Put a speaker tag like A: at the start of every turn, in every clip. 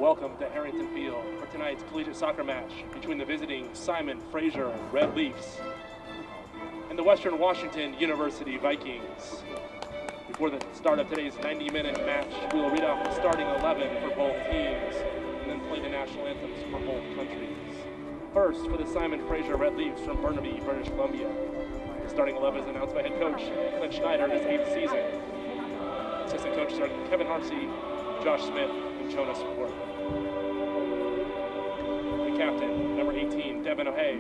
A: Welcome to Harrington Field for tonight's collegiate soccer match between the visiting Simon Fraser Red Leafs and the Western Washington University Vikings. Before the start of today's 90-minute match, we will read off the starting 11 for both teams and then play the national anthems for both countries. First, for the Simon Fraser Red Leafs from Burnaby, British Columbia. The starting 11 is announced by head coach Clint Schneider in his 8th season. Assistant coaches are Kevin Harmsey, Josh Smith, and Jonas Worth. The captain, number 18, Devin O'Hay.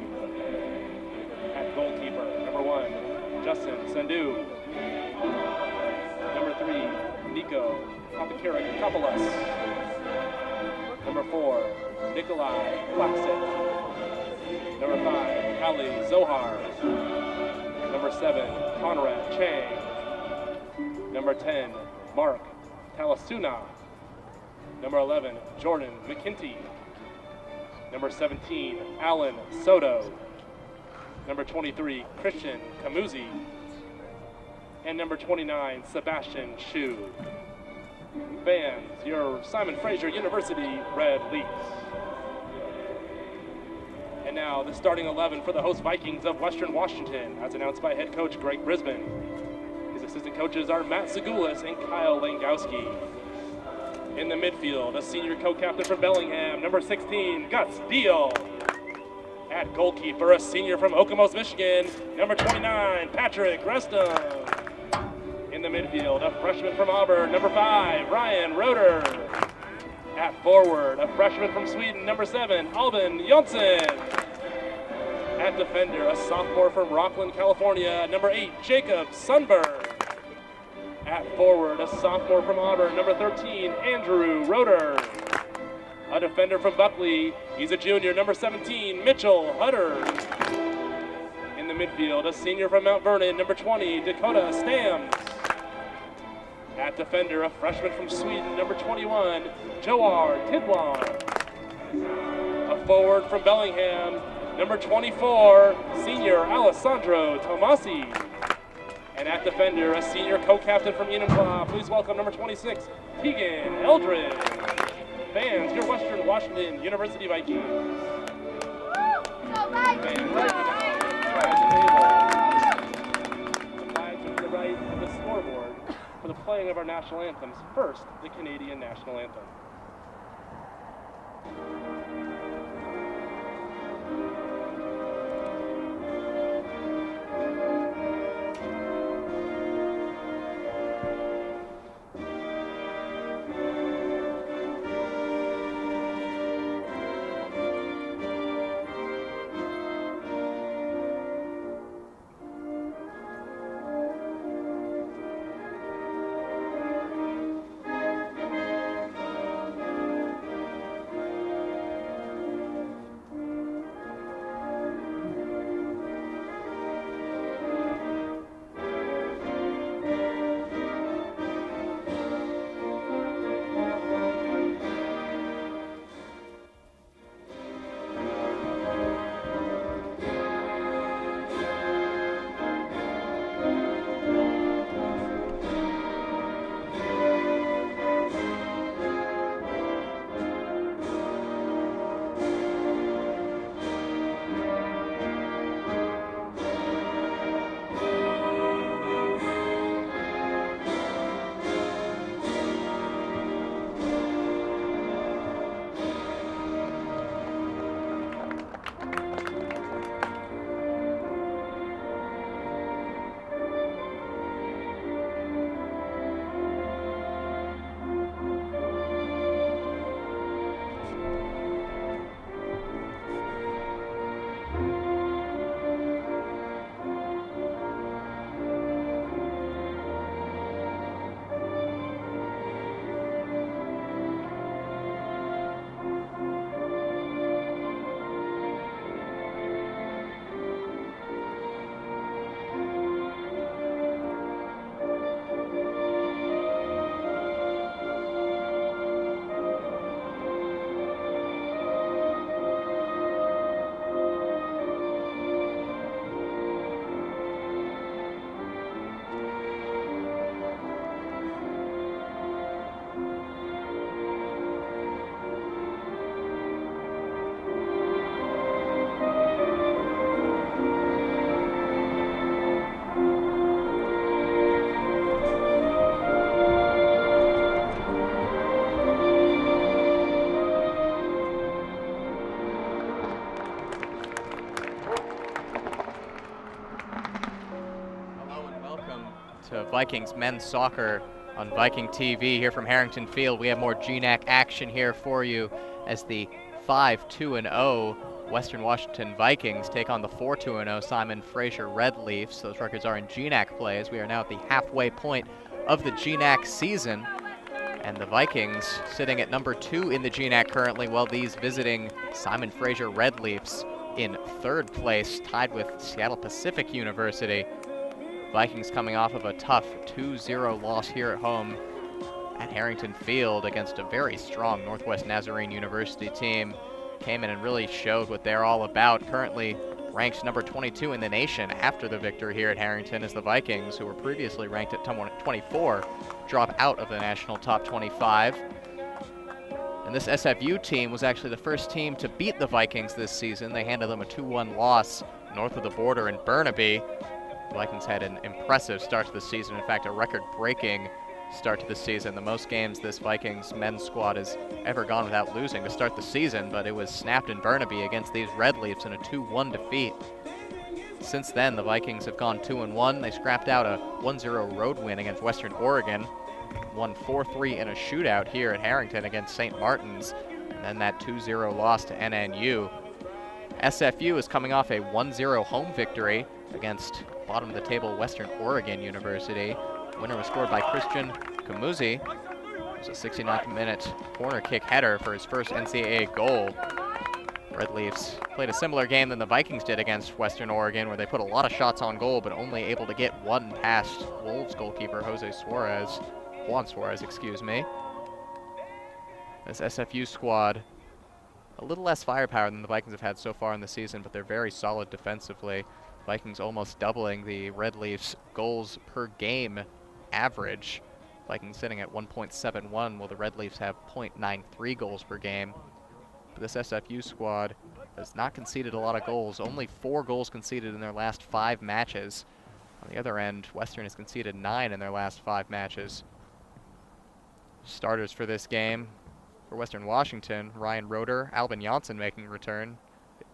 A: At goalkeeper, number 1, Justin Sandhu. Number 3, Nico Apothecary-Kopoulos. Number 4, Nikolai Plaksik. Number 5, Ali Zohar. Number 7, Conrad Chang. Number 10, Mark Talasuna. Number 11, Jordan McKinty. Number 17, Alan Soto. Number 23, Christian Kamuzi. And number 29, Sebastian Shu. Fans, your Simon Fraser University Red Leafs. And now the starting 11 for the host Vikings of Western Washington, as announced by head coach Greg Brisbane. His assistant coaches are Matt Segulis and Kyle Langowski. In the midfield, a senior co-captain from Bellingham, number 16, Gus Deal. At goalkeeper, a senior from Okemos, Michigan, number 29, Patrick Reston. In the midfield, a freshman from Auburn, number 5, Ryan Roeder. At forward, a freshman from Sweden, number 7, Albin Jonsson. At defender, a sophomore from Rockland, California, number 8, Jacob Sundberg. At forward, a sophomore from Auburn, number 13, Andrew Roeder. A defender from Buckley, he's a junior, number 17, Mitchell Hutter. In the midfield, a senior from Mount Vernon, number 20, Dakota Stams. At defender, a freshman from Sweden, number 21, Joar Tidwan. A forward from Bellingham, number 24, senior Alessandro Tomasi. And at defender, a senior co-captain from Enumclaw, please welcome number 26, Tegan Eldridge. Fans, your Western Washington University Vikings. Fans, the flags are to the right of the scoreboard for the playing of our national anthems. First, the Canadian national anthem.
B: to Vikings men's soccer on Viking TV here from Harrington Field. We have more GNAC action here for you as the 5-2-0 Western Washington Vikings take on the 4-2-0 Simon Fraser Red Leafs. Those records are in GNAC play as we are now at the halfway point of the GNAC season. And the Vikings sitting at number 2 in the GNAC currently, while these visiting Simon Fraser Red Leafs in 3rd place, tied with Seattle Pacific University. Vikings coming off of a tough 2-0 loss here at home at Harrington Field against a very strong Northwest Nazarene University team. Came in and really showed what they're all about. Currently ranked number 22 in the nation after the victory here at Harrington, as the Vikings, who were previously ranked at 24, drop out of the national top 25. And this SFU team was actually the first team to beat the Vikings this season. They handed them a 2-1 loss north of the border in Burnaby. The Vikings had an impressive start to the season. In fact, a record-breaking start to the season. The most games this Vikings men's squad has ever gone without losing to start the season, but it was snapped in Burnaby against these Red Leafs in a 2-1 defeat. Since then, the Vikings have gone 2-1. They scrapped out a 1-0 road win against Western Oregon, won 4-3 in a shootout here at Harrington against St. Martin's, and then that 2-0 loss to NNU. SFU is coming off a 1-0 home victory against bottom of the table Western Oregon University. Winner was scored by Christian Kamuzi. It was a 69th minute corner kick header for his first NCAA goal. Red Leafs played a similar game than the Vikings did against Western Oregon, where they put a lot of shots on goal, but only able to get one past Wolves goalkeeper Juan Suarez, excuse me. This SFU squad, a little less firepower than the Vikings have had so far in the season, but they're very solid defensively. Vikings almost doubling the Red Leafs goals per game average. Vikings sitting at 1.71, while the Red Leafs have 0.93 goals per game. But this SFU squad has not conceded a lot of goals. Only 4 goals conceded in their last 5 matches. On the other end, Western has conceded 9 in their last 5 matches. Starters for this game for Western Washington: Ryan Roeder, Albin Janssen making a return,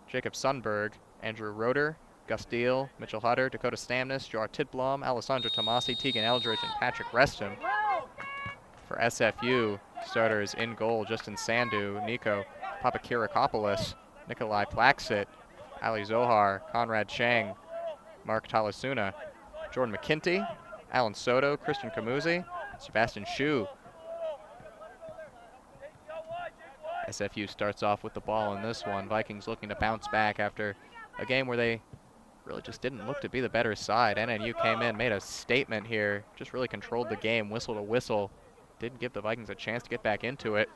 B: Jacob Sundberg, Andrew Roeder, Gus Deal, Mitchell Hutter, Dakota Stamnus, Joar Tidblom, Alessandro Tomasi, Tegan Eldridge, and Patrick Reston. For SFU, starters in goal: Justin Sandu, Nico Papakirakopoulos, Nikolai Plaxit, Ali Zohar, Conrad Chang, Mark Talasuna, Jordan McKinty, Alan Soto, Christian Kamuzi, Sebastian Shu. SFU starts off with the ball in this one. Vikings looking to bounce back after a game where they really just didn't look to be the better side. NNU came in, made a statement here, just really controlled the game, whistle to whistle. Didn't give the Vikings a chance to get back into it.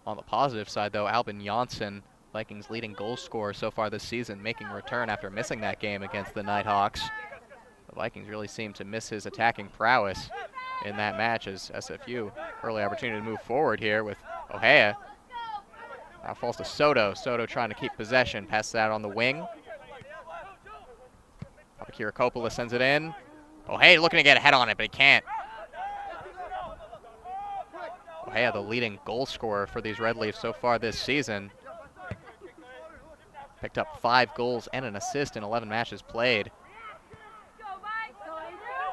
B: On the positive side, though, Albin Janssen, Vikings' leading goal scorer so far this season, making a return after missing that game against the Nighthawks. The Vikings really seem to miss his attacking prowess in that match, as SFU early opportunity to move forward here with Ohea. Now falls to Soto. Soto trying to keep possession. Passes out on the wing. Papakirakopoulos sends it in. Ohea looking to get a head on it, but he can't. Ohea, the leading goal scorer for these Red Leafs so far this season. Picked up 5 goals and an assist in 11 matches played.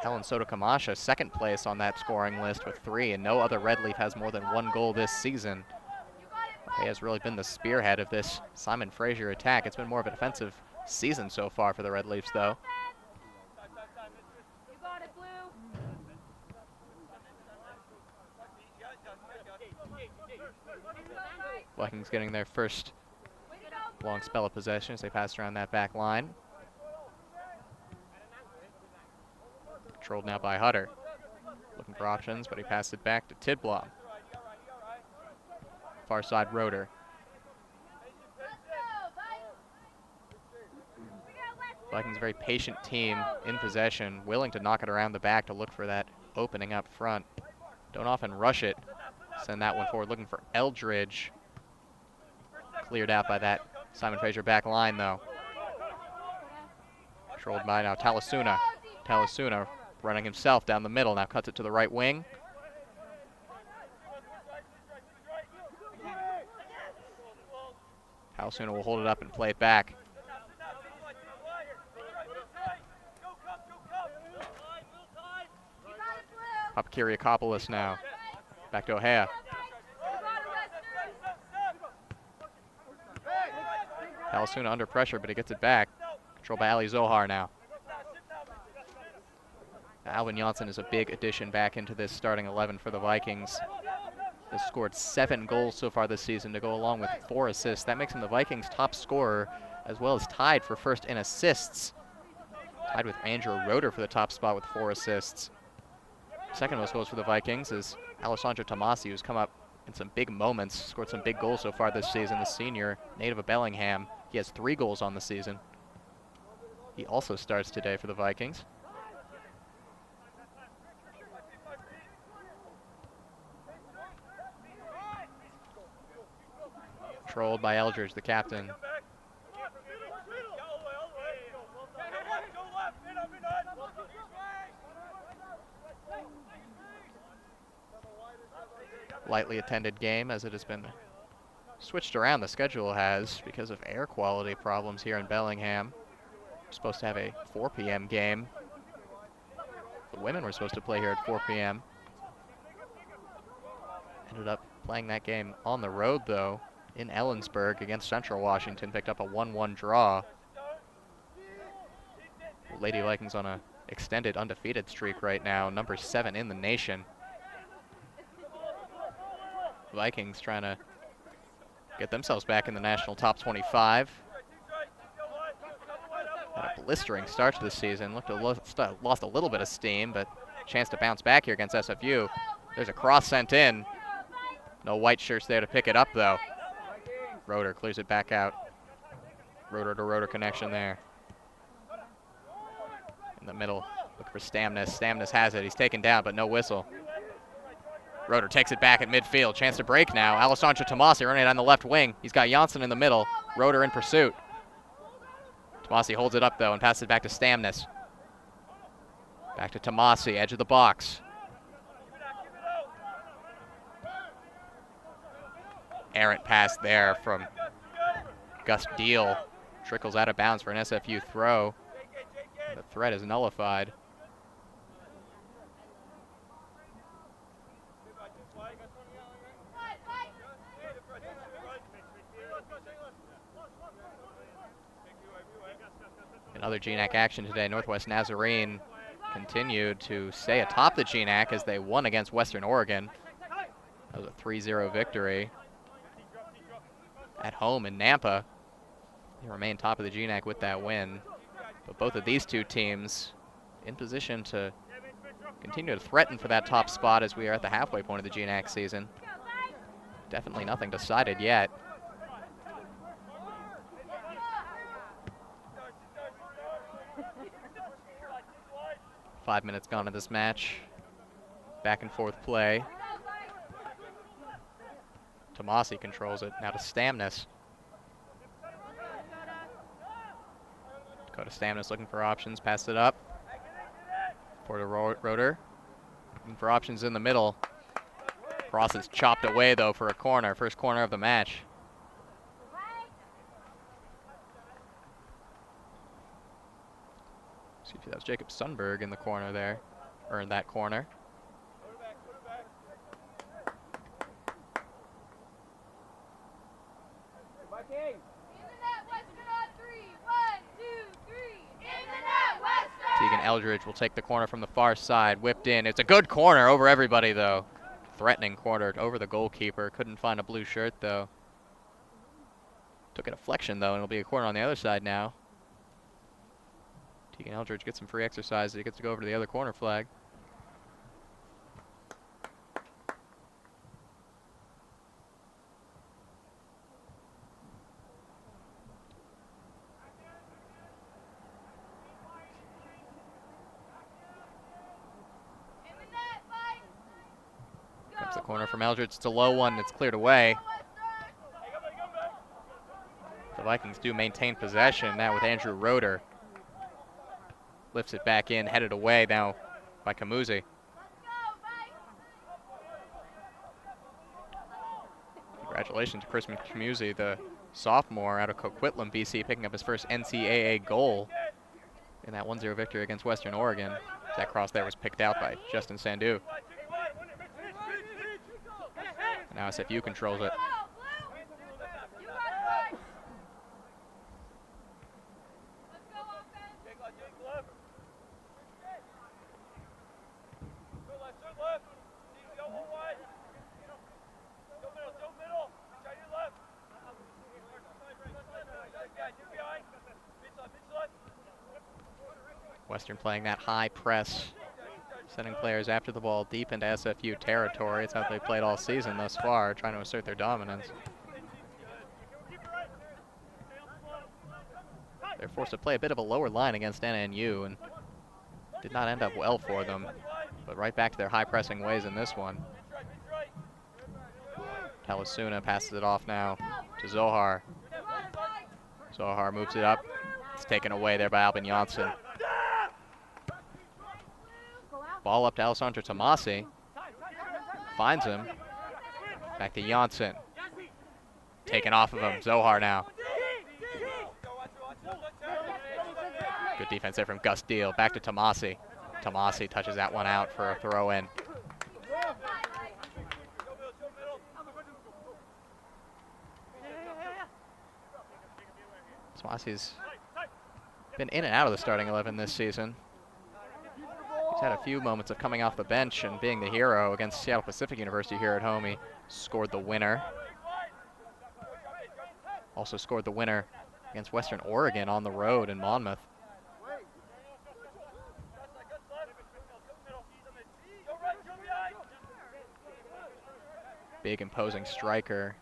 B: Helen Soto Kamasha, 2nd place on that scoring list with 3, and no other Red Leaf has more than 1 goal this season. He has really been the spearhead of this Simon Fraser attack. It's been more of a defensive season so far for the Red Leafs, though. Vikings getting their first long spell of possession as they pass around that back line. Controlled now by Hutter. Looking for options, but he passed it back to Tidblom. Far side Roeder. Vikings a very patient team in possession, willing to knock it around the back to look for that opening up front. Don't often rush it. Send that one forward, looking for Eldridge. Cleared out by that Simon Fraser back line, though. Controlled by now Talasuna. Talasuna running himself down the middle, now cuts it to the right wing. Talasuna will hold it up and play it back. Papakyriakopoulos now. Back to Ohea. Palasuna under pressure, but he gets it back. Controlled by Ali Zohar now. Alvin Janssen is a big addition back into this starting 11 for the Vikings. Has scored 7 goals so far this season to go along with 4 assists. That makes him the Vikings' top scorer, as well as tied for first in assists. Tied with Andrew Roeder for the top spot with 4 assists. Second most goals for the Vikings is Alessandro Tomasi, who's come up in some big moments, scored some big goals so far this season. The senior, native of Bellingham, he has 3 goals on the season. He also starts today for the Vikings. Controlled by Eldridge, the captain. Lightly attended game, as it has been switched around. The schedule has because of air quality problems here in Bellingham. We're supposed to have a 4 p.m. game. The women were supposed to play here at 4 p.m. Ended up playing that game on the road, though, in Ellensburg against Central Washington. Picked up a 1-1 draw. The Lady Vikings on a extended undefeated streak right now, number 7 in the nation. Vikings trying to get themselves back in the national top 25. Had a blistering start to the season. Looked lost a little bit of steam, but chance to bounce back here against SFU. There's a cross sent in. No white shirts there to pick it up, though. Roeder clears it back out. Roeder to Roeder connection there. In the middle, look for Stamnus. Stamnus has it. He's taken down, but no whistle. Roeder takes it back at midfield. Chance to break now. Alessandro Tomasi running it on the left wing. He's got Janssen in the middle. Roeder in pursuit. Tomasi holds it up, though, and passes it back to Stamnus. Back to Tomasi, edge of the box. Errant pass there from Gus Deal. Trickles out of bounds for an SFU throw. The threat is nullified. In other GNAC action today, Northwest Nazarene continued to stay atop the GNAC as they won against Western Oregon. That was a 3-0 victory. At home in Nampa, they remain top of the GNAC with that win. But both of these two teams in position to continue to threaten for that top spot as we are at the halfway point of the GNAC season. Definitely nothing decided yet. Five minutes gone in this match. Back and forth play. Tomasi controls it. Now to Stamnus. Go to Stamnus looking for options. Pass it up. For the Roeder. Looking for options in the middle. Cross is chopped away, though, for a corner. First corner of the match. Excuse me, that was Jacob Sundberg in the corner there. Or in that corner. Tegan Eldridge will take the corner from the far side, whipped in. It's a good corner over everybody, though. Threatening corner over the goalkeeper. Couldn't find a blue shirt, though. Took a deflection, though, and it'll be a corner on the other side now. Tegan Eldridge gets some free exercise. He gets to go over to the other corner flag. Comes the corner from Eldridge. It's a low one. It's cleared away. The Vikings do maintain possession now with Andrew Roeder. Lifts it back in, headed away now by Kamuzi. Congratulations to Chris Kamuzi, the sophomore out of Coquitlam, BC, picking up his first NCAA goal in that 1-0 victory against Western Oregon. That cross there was picked out by Justin Sandu. Now SFU controls it. Western playing that high press, sending players after the ball deep into SFU territory. It's how they played all season thus far, trying to assert their dominance. They're forced to play a bit of a lower line against NNU, and did not end up well for them, but right back to their high pressing ways in this one. Talasuna passes it off now to Zohar. Zohar moves it up. It's taken away there by Albin Janssen. Ball up to Alessandro Tomasi. Finds him. Back to Janssen. Taken off of him. Zohar now. Good defense there from Gus Deal. Back to Tomasi. Tomasi touches that one out for a throw in. Tomasi's been in and out of the starting 11 this season. He's had a few moments of coming off the bench and being the hero against Seattle Pacific University here at home. He scored the winner. Also scored the winner against Western Oregon on the road in Monmouth. Big imposing striker.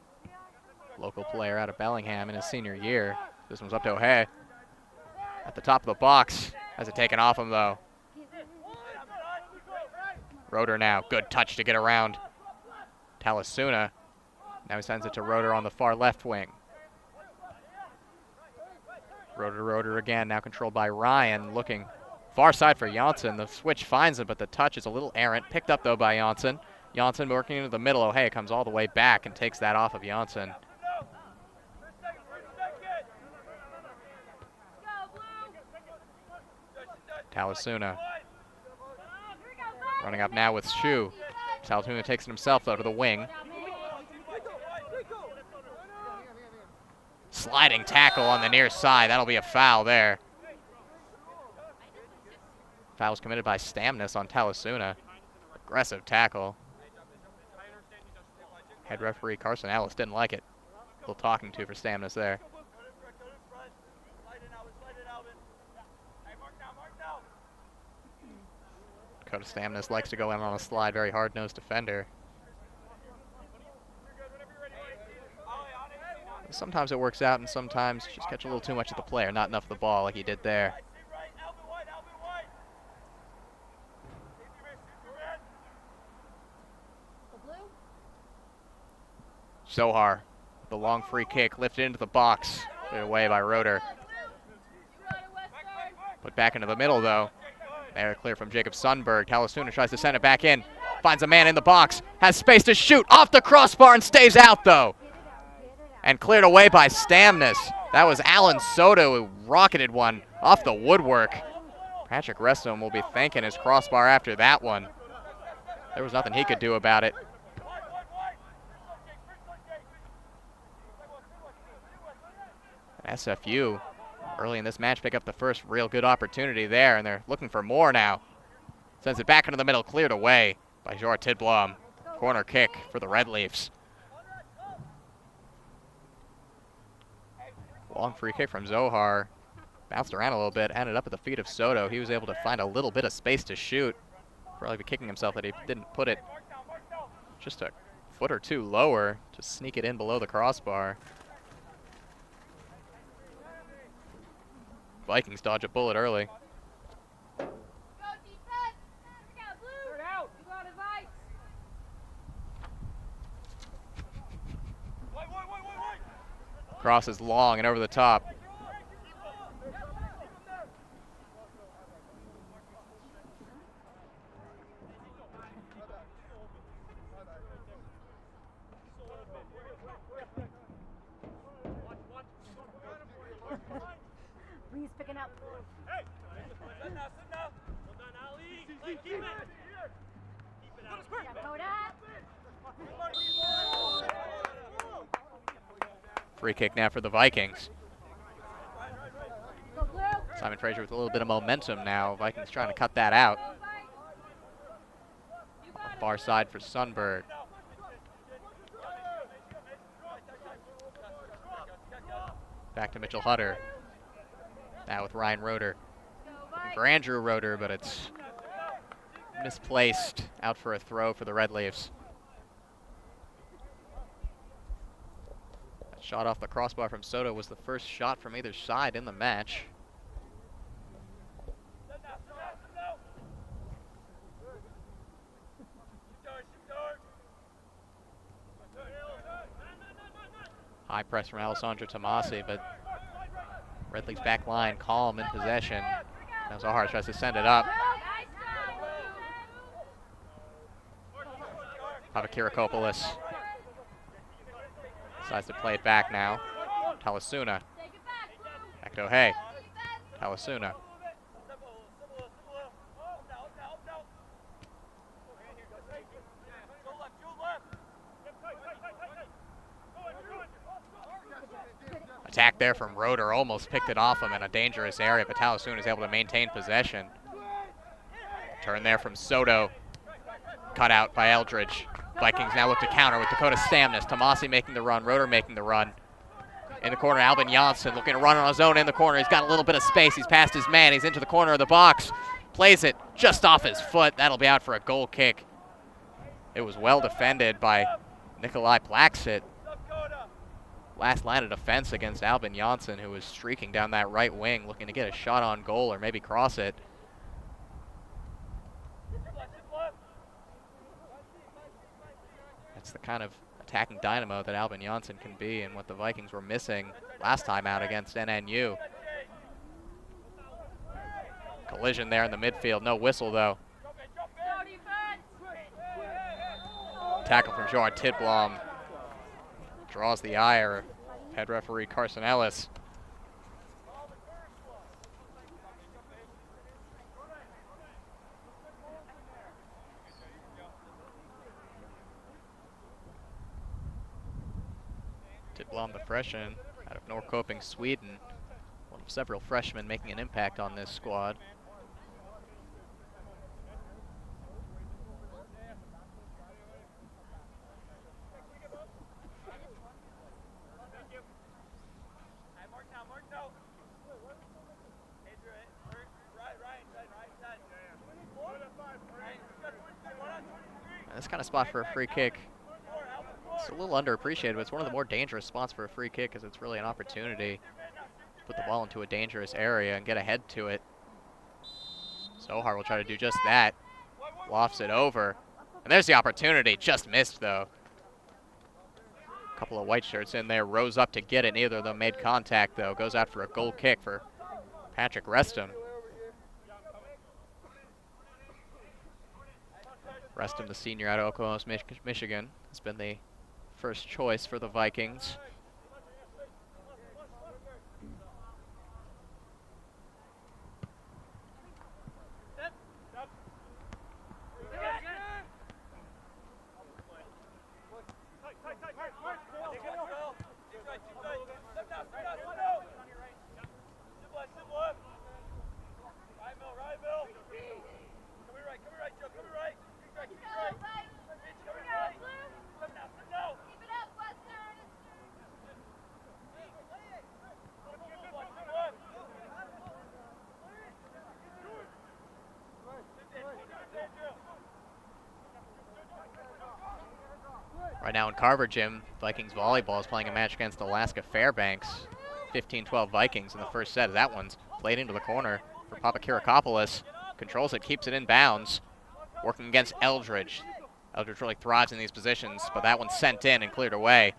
B: Local player out of Bellingham in his senior year. This one's up to O'Hay. At the top of the box. Has it taken off him though. Roeder now. Good touch to get around Talasuna. Now he sends it to Roeder on the far left wing. Roeder again, now controlled by Ryan, looking far side for Janssen. The switch finds him, but the touch is a little errant. Picked up, though, by Janssen. Janssen working into the middle. O'Hay comes all the way back and takes that off of Janssen. Talasuna. Running up now with Shu. Talasuna takes it himself, though, to the wing. Sliding tackle on the near side. That'll be a foul there. Foul was committed by Stamnus on Talasuna. Aggressive tackle. Head referee Carson Ellis didn't like it. A little talking to for Stamnus there. Dakota Stamnus likes to go in on a slide, very hard-nosed defender. Sometimes it works out, and sometimes just catch a little too much of the player, not enough of the ball like he did there. Zohar, the long free kick, lifted into the box, put away by Roeder. Put back into the middle, though. There, clear from Jacob Sundberg. Talasuna tries to send it back in, finds a man in the box, has space to shoot, off the crossbar and stays out, though. And cleared away by Stamnus. That was Alan Soto who rocketed one off the woodwork. Patrick Reston will be thanking his crossbar after that one. There was nothing he could do about it. SFU early in this match pick up the first real good opportunity there, and they're looking for more now. Sends it back into the middle, cleared away by Jor Tidblom. Corner kick for the Red Leafs. Long free kick from Zohar. Bounced around a little bit, ended up at the feet of Soto. He was able to find a little bit of space to shoot. Probably be kicking himself that he didn't put it just a foot or two lower to sneak it in below the crossbar. Vikings dodge a bullet early. Cross is long and over the top.
C: Breeze picking up.
D: Hey! Sit now, sit now. Well done, Ali. Keep it. Keep it out.
C: Yeah, go down.
B: Free kick now for the Vikings. Simon Fraser with a little bit of momentum now. Vikings trying to cut that out. On the far side for Sunberg. Back to Mitchell Hutter. Now with Ryan Roeder. For Andrew Roeder, but it's misplaced. Out for a throw for the Red Leafs. That shot off the crossbar from Soto was the first shot from either side in the match. High press from Alessandro Tomasi, but Red Leafs back line calm in possession. Now Zahar tries to send it up. Papakirakopoulos decides to play it back now. Talasuna. Back to O'Hay. Talasuna. Attack there from Roeder, almost picked it off him in a dangerous area, but Talasuna is able to maintain possession. Turn there from Soto. Cut out by Eldridge. Vikings now look to counter with Dakota Stamnus. Tomasi making the run, Roeder making the run. In the corner, Albin Janssen looking to run on his own in the corner. He's got a little bit of space. He's past his man. He's into the corner of the box. Plays it just off his foot. That'll be out for a goal kick. It was well defended by Nikolai Plaxit. Last line of defense against Albin Janssen, who was streaking down that right wing, looking to get a shot on goal or maybe cross it. That's the kind of attacking dynamo that Albin Janssen can be, and what the Vikings were missing last time out against NNU. Collision there in the midfield, no whistle though. Tackle from Gerard Tidblom. Draws the ire of head referee Carson Ellis. Tidblom, the freshman out of Norrköping, Sweden. One of several freshmen making an impact on this squad. This kind of spot for a free kick, it's a little underappreciated, but it's one of the more dangerous spots for a free kick because it's really an opportunity to put the ball into a dangerous area and get ahead to it. Zohar will try to do just that. Lofts it over. And there's the opportunity, just missed though. A couple of white shirts in there, rose up to get it. Neither of them made contact though. Goes out for a goal kick for Patrick Reston. Reston, the senior out of Oklahoma, Michigan, has been the first choice for the Vikings. Right now in Carver Gym, Vikings volleyball is playing a match against Alaska Fairbanks. 15-12 Vikings in the first set. That one's played into the corner for Papakirakopoulos. Controls it, keeps it in bounds. Working against Eldridge. Eldridge really thrives in these positions, but that one's sent in and cleared away.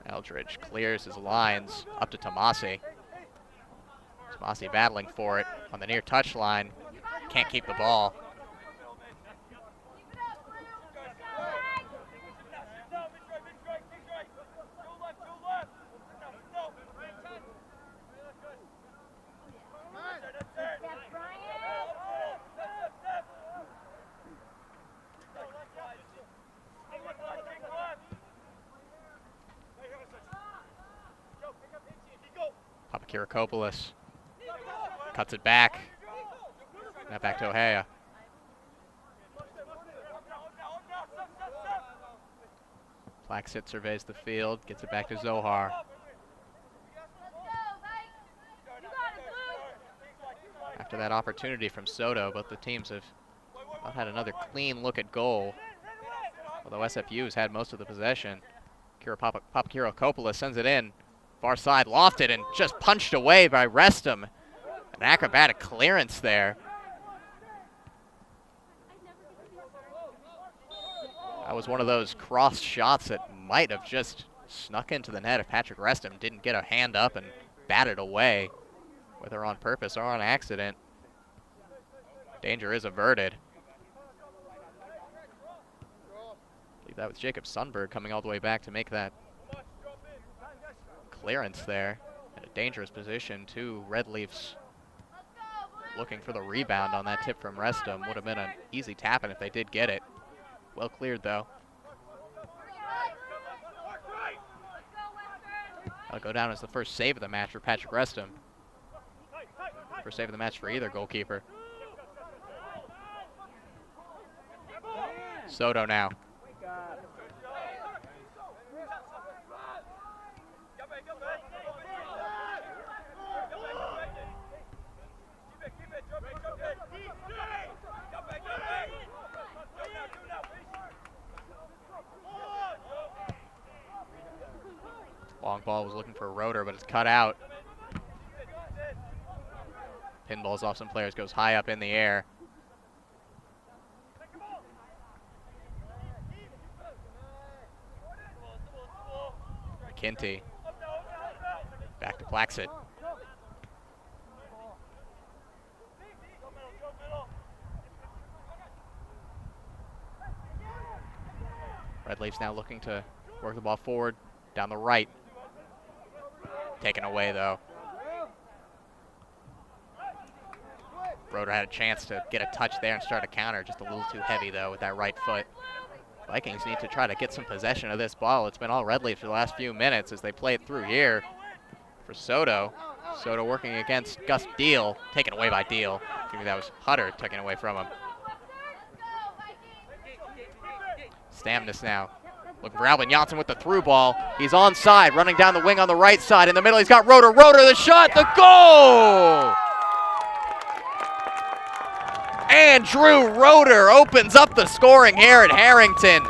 B: Eldridge clears his lines up to Tomasi. Tomasi battling for it on the near touchline. Can't keep the ball. Kirakopoulos cuts it back. Now back to Ohea. Plaxit surveys the field, gets it back to Zohar. After that opportunity from Soto, both the teams have not had another clean look at goal. Although SFU has had most of the possession. Kirakopoulos sends it in. Far side, lofted and just punched away by Reston. An acrobatic clearance there. That was one of those cross shots that might have just snuck into the net if Patrick Reston didn't get a hand up and bat it away, whether on purpose or on accident. Danger is averted. I believe that was Jacob Sundberg coming all the way back to make that clearance there. In a dangerous position, two Red Leafs looking for the rebound on that tip from Reston. Would have been an easy tap-in if they did get it. Well cleared, though. That'll go down as the first save of the match for Patrick Reston. First save of the match for either goalkeeper. Soto now. Long ball was looking for a rotor, but it's cut out. Pinballs off some players, goes high up in the air. McKinty. Back to Plaxit. Red Leafs now looking to work the ball forward, down the right. Taken away, though. Roeder had a chance to get a touch there and start a counter, just a little too heavy, though, with that right foot. Vikings need to try to get some possession of this ball. It's been all Red Leafs for the last few minutes as they play it through here for Soto. Soto working against Gus Deal, taken away by Deal. I think that was Hutter taken away from him. Stamnus now. Looking for Albin Janssen with the through ball. He's onside, running down the wing on the right side. In the middle, he's got Roeder. Roeder, the shot, the goal! And Drew Roeder opens up the scoring here at Harrington.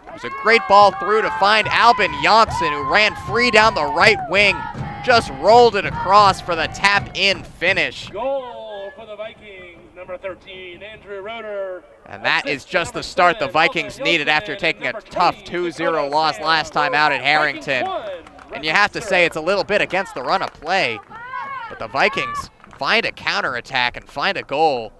B: It was a great ball through to find Albin Janssen, who ran free down the right wing. Just rolled it across for the tap-in finish.
A: Goal for the Vikings, number 13, Andrew Roeder.
B: And that is just the start the Vikings needed after taking a tough 2-0 loss last time out at Harrington. And you have to say it's a little bit against the run of play. But the Vikings find a counterattack and find a goal.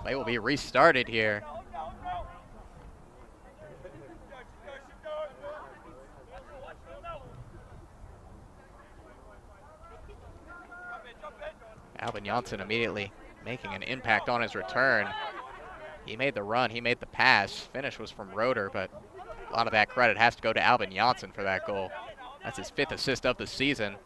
B: Play will be restarted here. Albin Janssen immediately making an impact on his return. He made the run, he made the pass. Finish was from Roeder, but a lot of that credit has to go to Albin Janssen for that goal. That's his 5th assist of the season.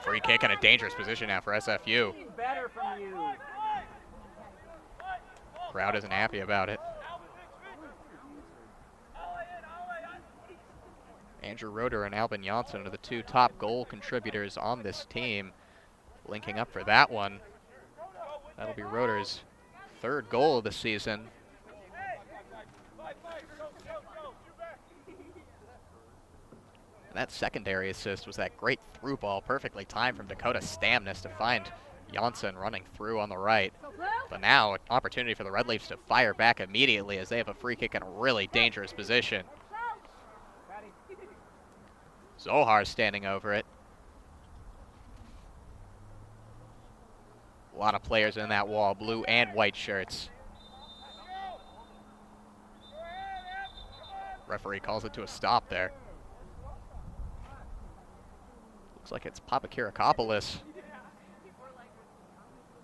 B: Free kick in a dangerous position now for SFU. Crowd isn't happy about it. Andrew Roeder and Albin Janssen are the two top goal contributors on this team. Linking up for that one. That'll be Roeder's 3rd goal of the season. And that secondary assist was that great through ball, perfectly timed from Dakota Stamnus to find Janssen running through on the right. But now an opportunity for the Red Leafs to fire back immediately as they have a free kick in a really dangerous position. Zohar standing over it. A lot of players in that wall, blue and white shirts. Referee calls it to a stop there. Looks like it's Papakirakopoulos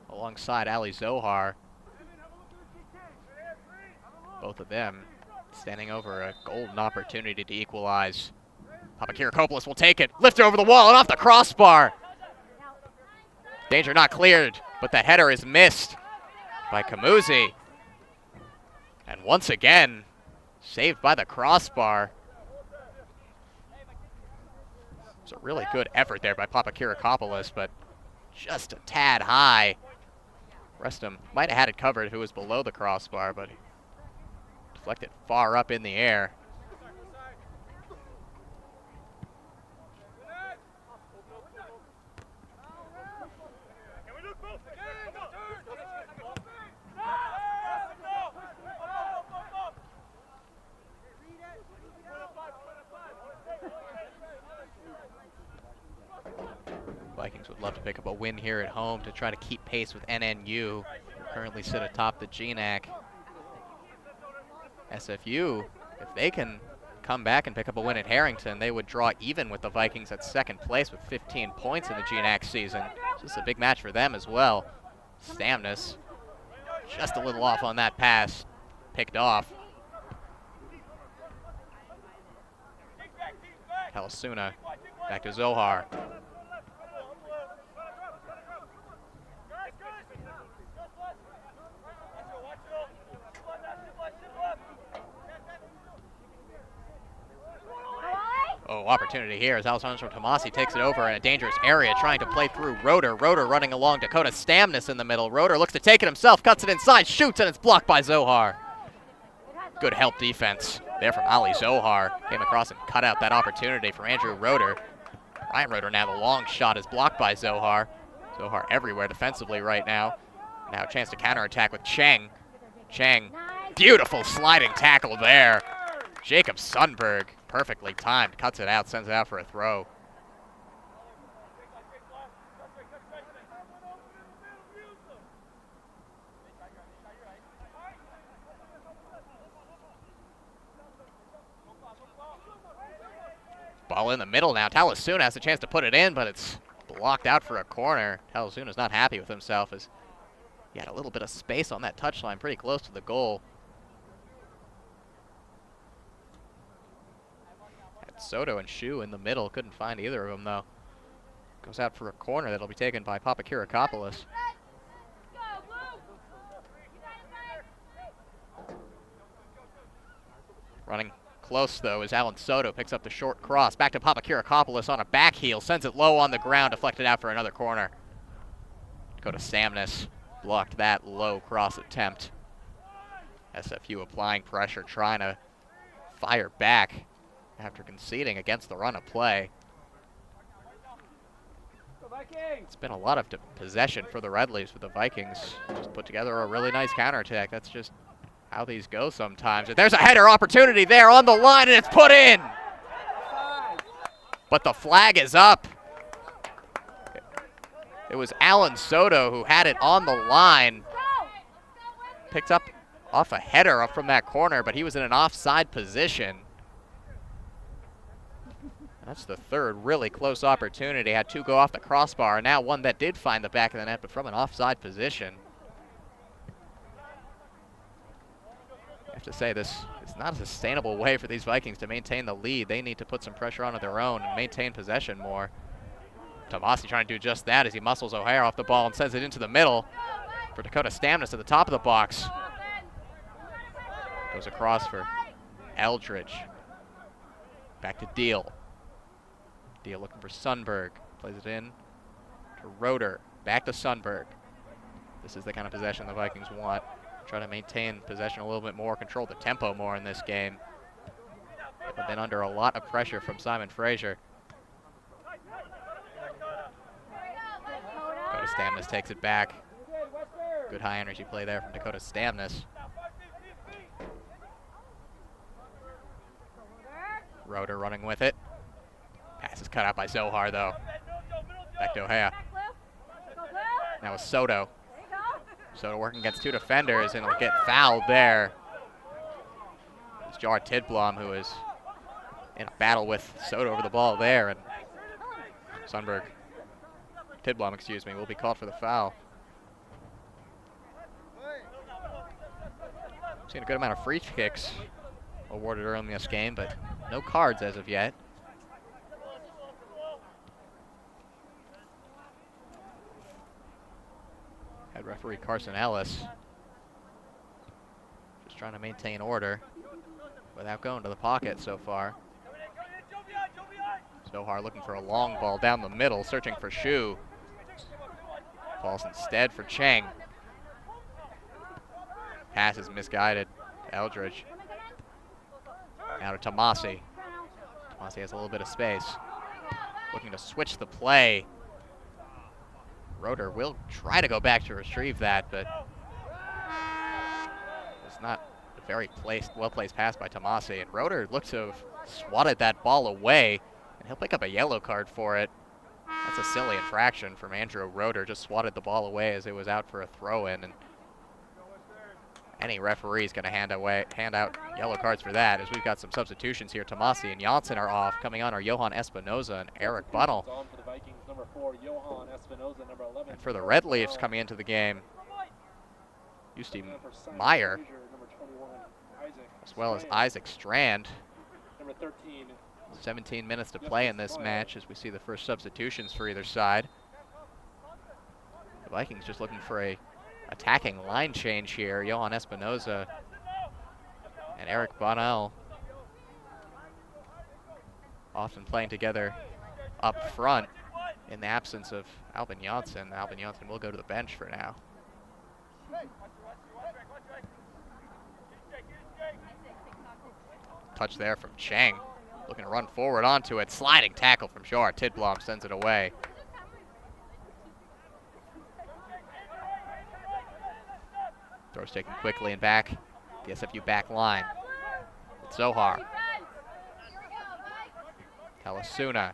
B: alongside Ali Zohar. Both of them standing over a golden opportunity to equalize. Papakirakopoulos will take it, lift it over the wall and off the crossbar. Danger not cleared, but the header is missed by Kamuzi. And once again, saved by the crossbar. It's a really good effort there by Papakirakopoulos, but just a tad high. Restum might have had it covered if it was below the crossbar, but deflected far up in the air. Vikings would love to pick up a win here at home to try to keep pace with NNU, who currently sit atop the GNAC. SFU, if they can come back and pick up a win at Harrington, they would draw even with the Vikings at second place with 15 points in the GNAC season. So this is a big match for them as well. Stamnus just a little off on that pass, picked off. Kalasuna back to Zohar. Oh, opportunity here as Alessandro Tomasi takes it over in a dangerous area, trying to play through Roeder. Roeder running along Dakota Stamnus in the middle. Roeder looks to take it himself, cuts it inside, shoots, and it's blocked by Zohar. Good help defense there from Ali Zohar. Came across and cut out that opportunity for Andrew Roeder. Ryan Roeder now the long shot is blocked by Zohar. Zohar everywhere defensively right now. Now a chance to counterattack with Cheng. Cheng, beautiful sliding tackle there. Jacob Sundberg, perfectly timed, cuts it out, sends it out for a throw. Ball in the middle now. Talasuna has a chance to put it in, but it's blocked out for a corner. Talasuna's not happy with himself as he had a little bit of space on that touchline pretty close to the goal. Had Soto and Shu in the middle. Couldn't find either of them, though. Goes out for a corner that'll be taken by Papakirakopoulos. Running close, though, as Alan Soto picks up the short cross. Back to Papakirakopoulos on a back heel. Sends it low on the ground, deflected out for another corner. Dakota Stamnus blocked that low cross attempt. SFU applying pressure, trying to fire back after conceding against the run of play. It's been a lot of possession for the Red Leafs, with the Vikings just put together a really nice counterattack. That's just how these go sometimes. There's a header opportunity there on the line, and it's put in. But the flag is up. It was Alan Soto who had it on the line. Picked up off a header up from that corner, but he was in an offside position. That's the third really close opportunity. Had two go off the crossbar, and now one that did find the back of the net, but from an offside position. I have to say, this is not a sustainable way for these Vikings to maintain the lead. They need to put some pressure on of their own and maintain possession more. Tomasi trying to do just that as he muscles O'Hare off the ball and sends it into the middle for Dakota Stamnus at the top of the box. Goes across for Eldridge. Back to Deal. Deal looking for Sundberg. Plays it in to Roeder. Back to Sundberg. This is the kind of possession the Vikings want. Try to maintain possession a little bit more, control the tempo more in this game. They've been under a lot of pressure from Simon Fraser. Dakota Stamnus takes it back. Good high energy play there from Dakota Stamnus. Roeder running with it. Pass is cut out by Zohar, though. Back to O'Hare. Now with Soto. Soto working against two defenders, and he'll get fouled there. It's Jar Tidblom who is in a battle with Soto over the ball there, and Tidblom, excuse me, will be called for the foul. Seen a good amount of free kicks awarded early in this game, but no cards as of yet. Head referee Carson Ellis just trying to maintain order without going to the pocket so far. Zohar looking for a long ball down the middle, searching for Shu. Falls instead for Cheng. Pass is misguided. Eldridge. Now to Tomasi. Tomasi has a little bit of space. Looking to switch the play. Roeder will try to go back to retrieve that, but it's not a very well-placed pass by Tomasi. And Roeder looks to have swatted that ball away, and he'll pick up a yellow card for it. That's a silly infraction from Andrew Roeder. Just swatted the ball away as it was out for a throw-in, and any referee is going to hand out yellow cards for that, as we've got some substitutions here. Tomasi and Janssen are off. Coming on are Johan Espinoza and Eric Bunnell. And for the Red Leafs coming into the game, Justy Meyer, as well as Isaac Strand. 17 minutes to play in this match as we see the first substitutions for either side. The Vikings just looking for a attacking line change here. Johan Espinoza and Eric Bunnell often playing together up front in the absence of Albin Janssen. Albin Janssen will go to the bench for now. Touch there from Cheng. Looking to run forward onto it. Sliding tackle from Jar Tidblom sends it away. Throw's taken quickly and back. The SFU back line. It's Zohar. Talasuna.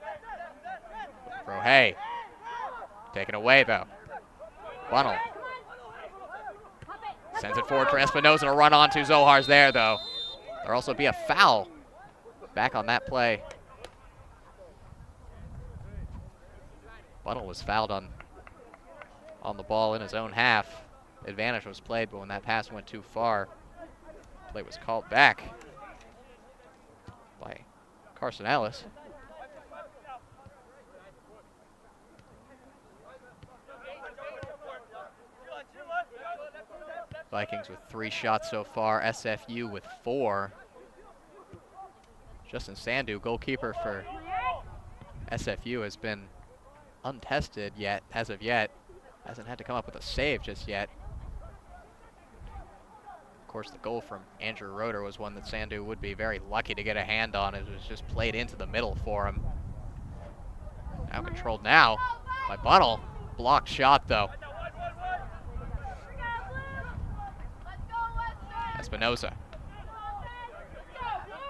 B: Rohay. Taken away though. Bunnell. Sends it forward for Espinoza to run onto. Zohar's there though. There'll also be a foul back on that play. Bunnell was fouled on the ball in his own half. Advantage was played, but when that pass went too far, play was called back by Carson Ellis. Vikings with 3 shots so far, SFU with 4. Justin Sandu, goalkeeper for SFU, has been untested yet, as of yet. Hasn't had to come up with a save just yet. Of course, the goal from Andrew Roeder was one that Sandu would be very lucky to get a hand on. It was just played into the middle for him. Now controlled now by Bunnell. Blocked shot though. Espinoza.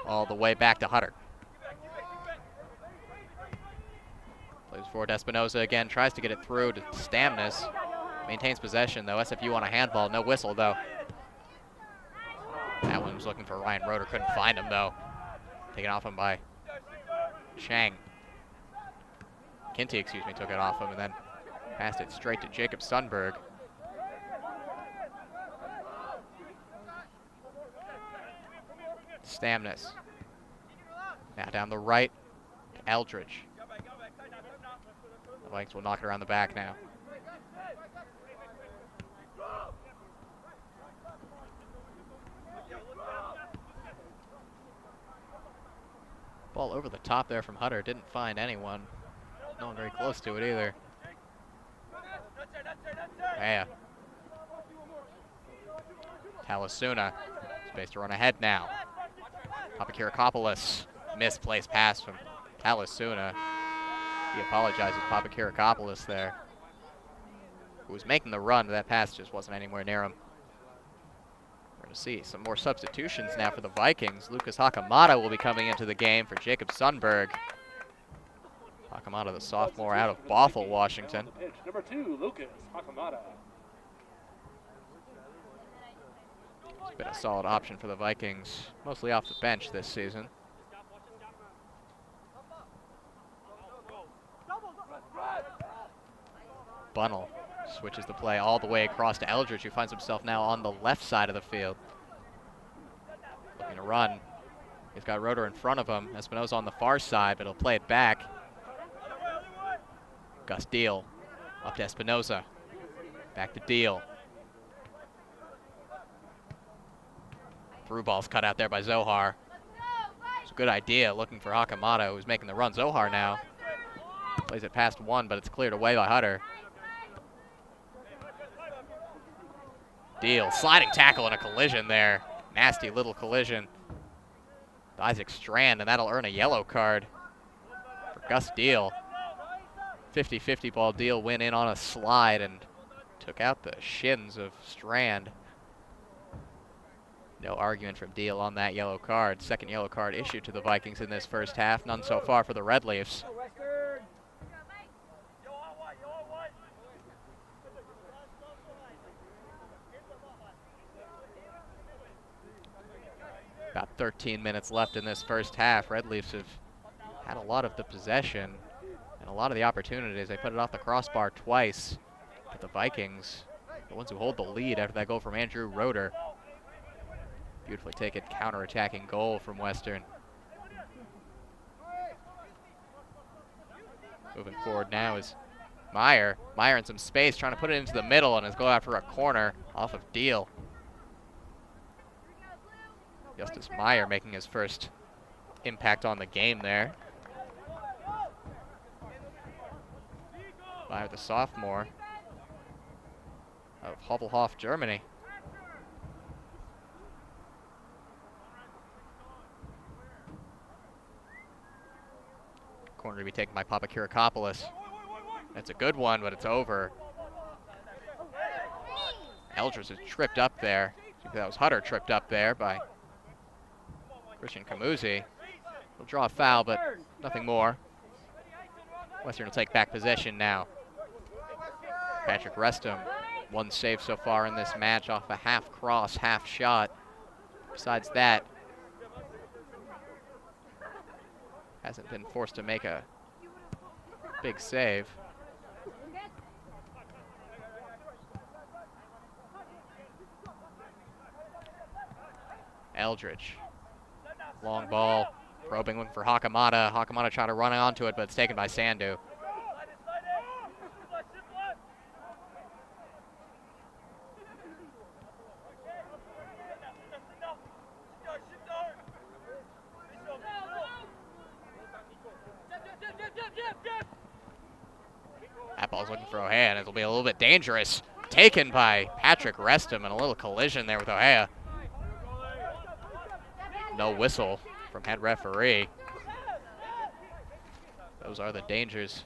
B: All the way back to Hutter. Plays forward to Espinoza again, tries to get it through to Stamnus. Maintains possession though. SFU on a handball, no whistle though. That one was looking for Ryan Roeder, couldn't find him though. Taken off him by Chang. Kinty, excuse me, took it off him and then passed it straight to Jacob Sundberg. Stamnus. Now down the right to Eldridge. The Vikings will knock it around the back now. Ball over the top there from Hutter. Didn't find anyone. No one very close to it either. Yeah. Talasuna. Space to run ahead now. Papakirakopoulos. Misplaced pass from Talasuna. He apologizes to Papakirakopoulos there, who was making the run, but that pass just wasn't anywhere near him. We're going to see some more substitutions now for the Vikings. Lucas Hakamada will be coming into the game for Jacob Sundberg. Hakamada, the sophomore out of Bothell, Washington.
A: Number 2, Lucas Hakamada.
B: He's been a solid option for the Vikings, mostly off the bench this season. Bunnell switches the play all the way across to Eldridge, who finds himself now on the left side of the field. Looking to run. He's got Roeder in front of him. Espinosa on the far side, but he'll play it back. Gus Deal up to Espinosa. Back to Deal. Through ball's cut out there by Zohar. It's a good idea looking for Hakamata, who's making the run. Zohar now plays it past one, but it's cleared away by Hutter. Deal, sliding tackle and a collision there. Nasty little collision. Isaac Strand, and that'll earn a yellow card for Gus Deal. 50-50 ball. Deal went in on a slide and took out the shins of Strand. No argument from Deal on that yellow card. Second yellow card issued to the Vikings in this first half. None so far for the Red Leafs. About 13 minutes left in this first half. Red Leafs have had a lot of the possession and a lot of the opportunities. They put it off the crossbar twice. But the Vikings, the ones who hold the lead after that goal from Andrew Roeder. Beautifully taken counter-attacking goal from Western. Moving forward now is Meyer. Meyer in some space, trying to put it into the middle, and is going after a corner off of Deal. Justice Meyer making his first impact on the game there. Meyer, the sophomore of Hobbelhof, Germany. Corner to be taken by Papakirakopoulos. That's a good one, but it's over. Eldridge is tripped up there. That was Hutter tripped up there by Christian Kamuzi. He'll draw a foul, but nothing more. Western will take back possession now. Patrick Restum, one save so far in this match off a half cross, half shot. Besides that, hasn't been forced to make a big save. Eldridge. Long ball, probing, looking for Hakamata. Hakamata trying to run onto it, but it's taken by Sandu. That ball's looking for Ohea, and it'll be a little bit dangerous. Taken by Patrick Restum, and a little collision there with Ohea. No whistle from head referee. Those are the dangers.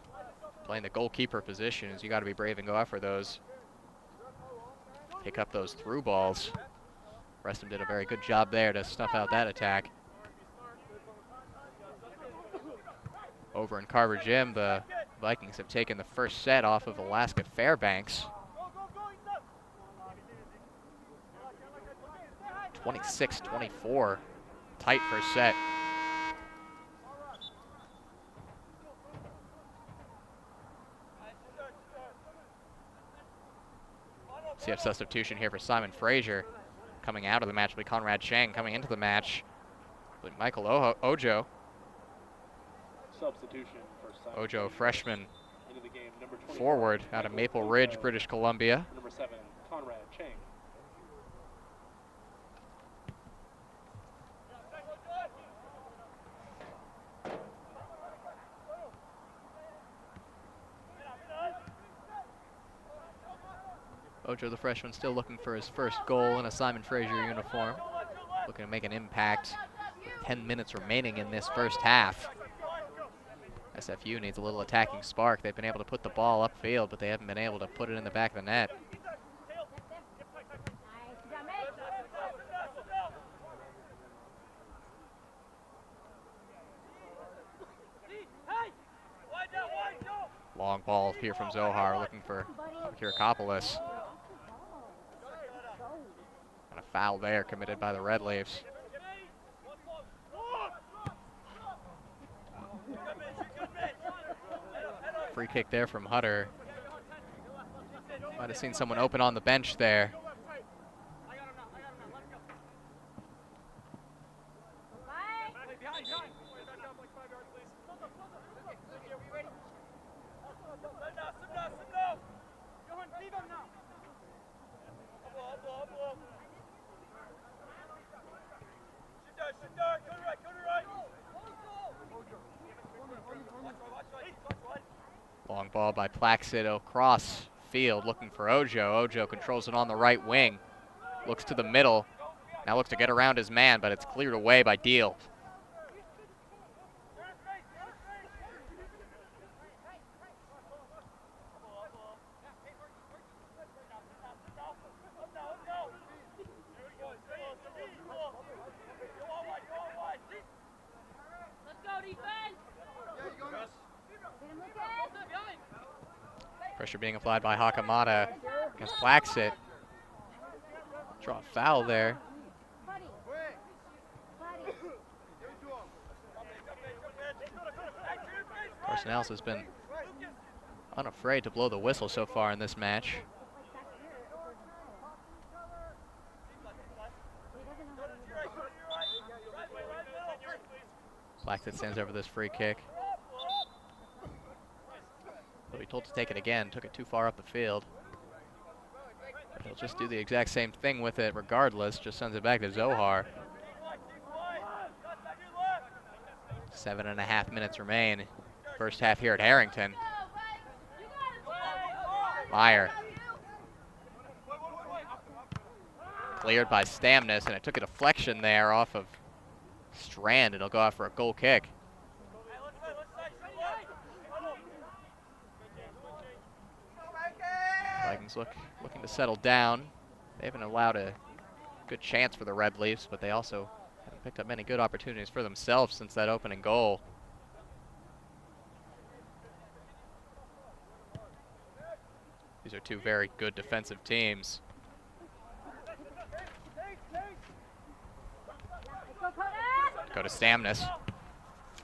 B: Playing the goalkeeper position is you got to be brave and go after those. Pick up those through balls. Restum did a very good job there to snuff out that attack. Over in Carver Gym, the Vikings have taken the first set off of Alaska Fairbanks. 26-24. Tight first set. CF substitution here for Simon Fraser. Coming out of the match will be Conrad Chang. Coming into the match will be Michael Ojo.
A: Substitution for Simon
B: Ojo, freshman
A: into the game, number 24,
B: forward out of Maple Ridge, British Columbia.
A: Number 7, Conrad Chang.
B: Ojo, the freshman, still looking for his first goal in a Simon Fraser uniform. Looking to make an impact. 10 minutes remaining in this first half. SFU needs a little attacking spark. They've been able to put the ball upfield, but they haven't been able to put it in the back of the net. Long ball here from Zohar, looking for Kirakopoulos. And a Foul there committed by the Red Leafs. Free kick there from Hutter. Might have seen someone open on the bench there. Long ball by Plaxit across field looking for Ojo. Ojo controls it on the right wing. Looks to the middle. Now looks to get around his man, but it's cleared away by Deal. Pressure being applied by Hakamada against Plaxit. Draw a foul there. Carson has been unafraid to blow the whistle so far in this match. Plaxit stands over this free kick. He'll be told to take it again. Took it too far up the field. But he'll just do the exact same thing with it regardless. Just sends it back to Zohar. 7.5 minutes remain. First half here at Harrington. Meyer. Cleared by Stamnus, and it took a deflection there off of Strand, and it'll go out for a goal kick. Vikings looking to settle down. They haven't allowed a good chance for the Red Leafs, but they also haven't picked up many good opportunities for themselves since that opening goal. These are two very good defensive teams. Go to Stamnus.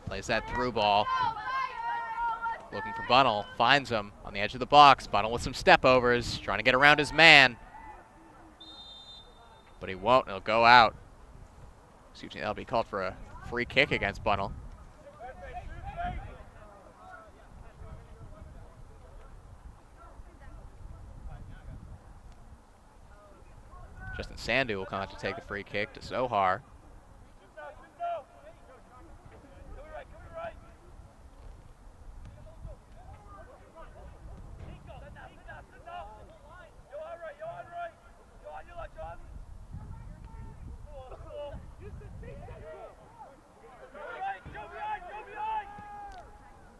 B: Plays that through ball. Looking for Bunnell. Finds him on the edge of the box. Bunnell with some step overs. Trying to get around his man. But he won't. He'll go out. Excuse me, that'll be called for a free kick against Bunnell. Justin Sandu will come out to take the free kick to Zohar.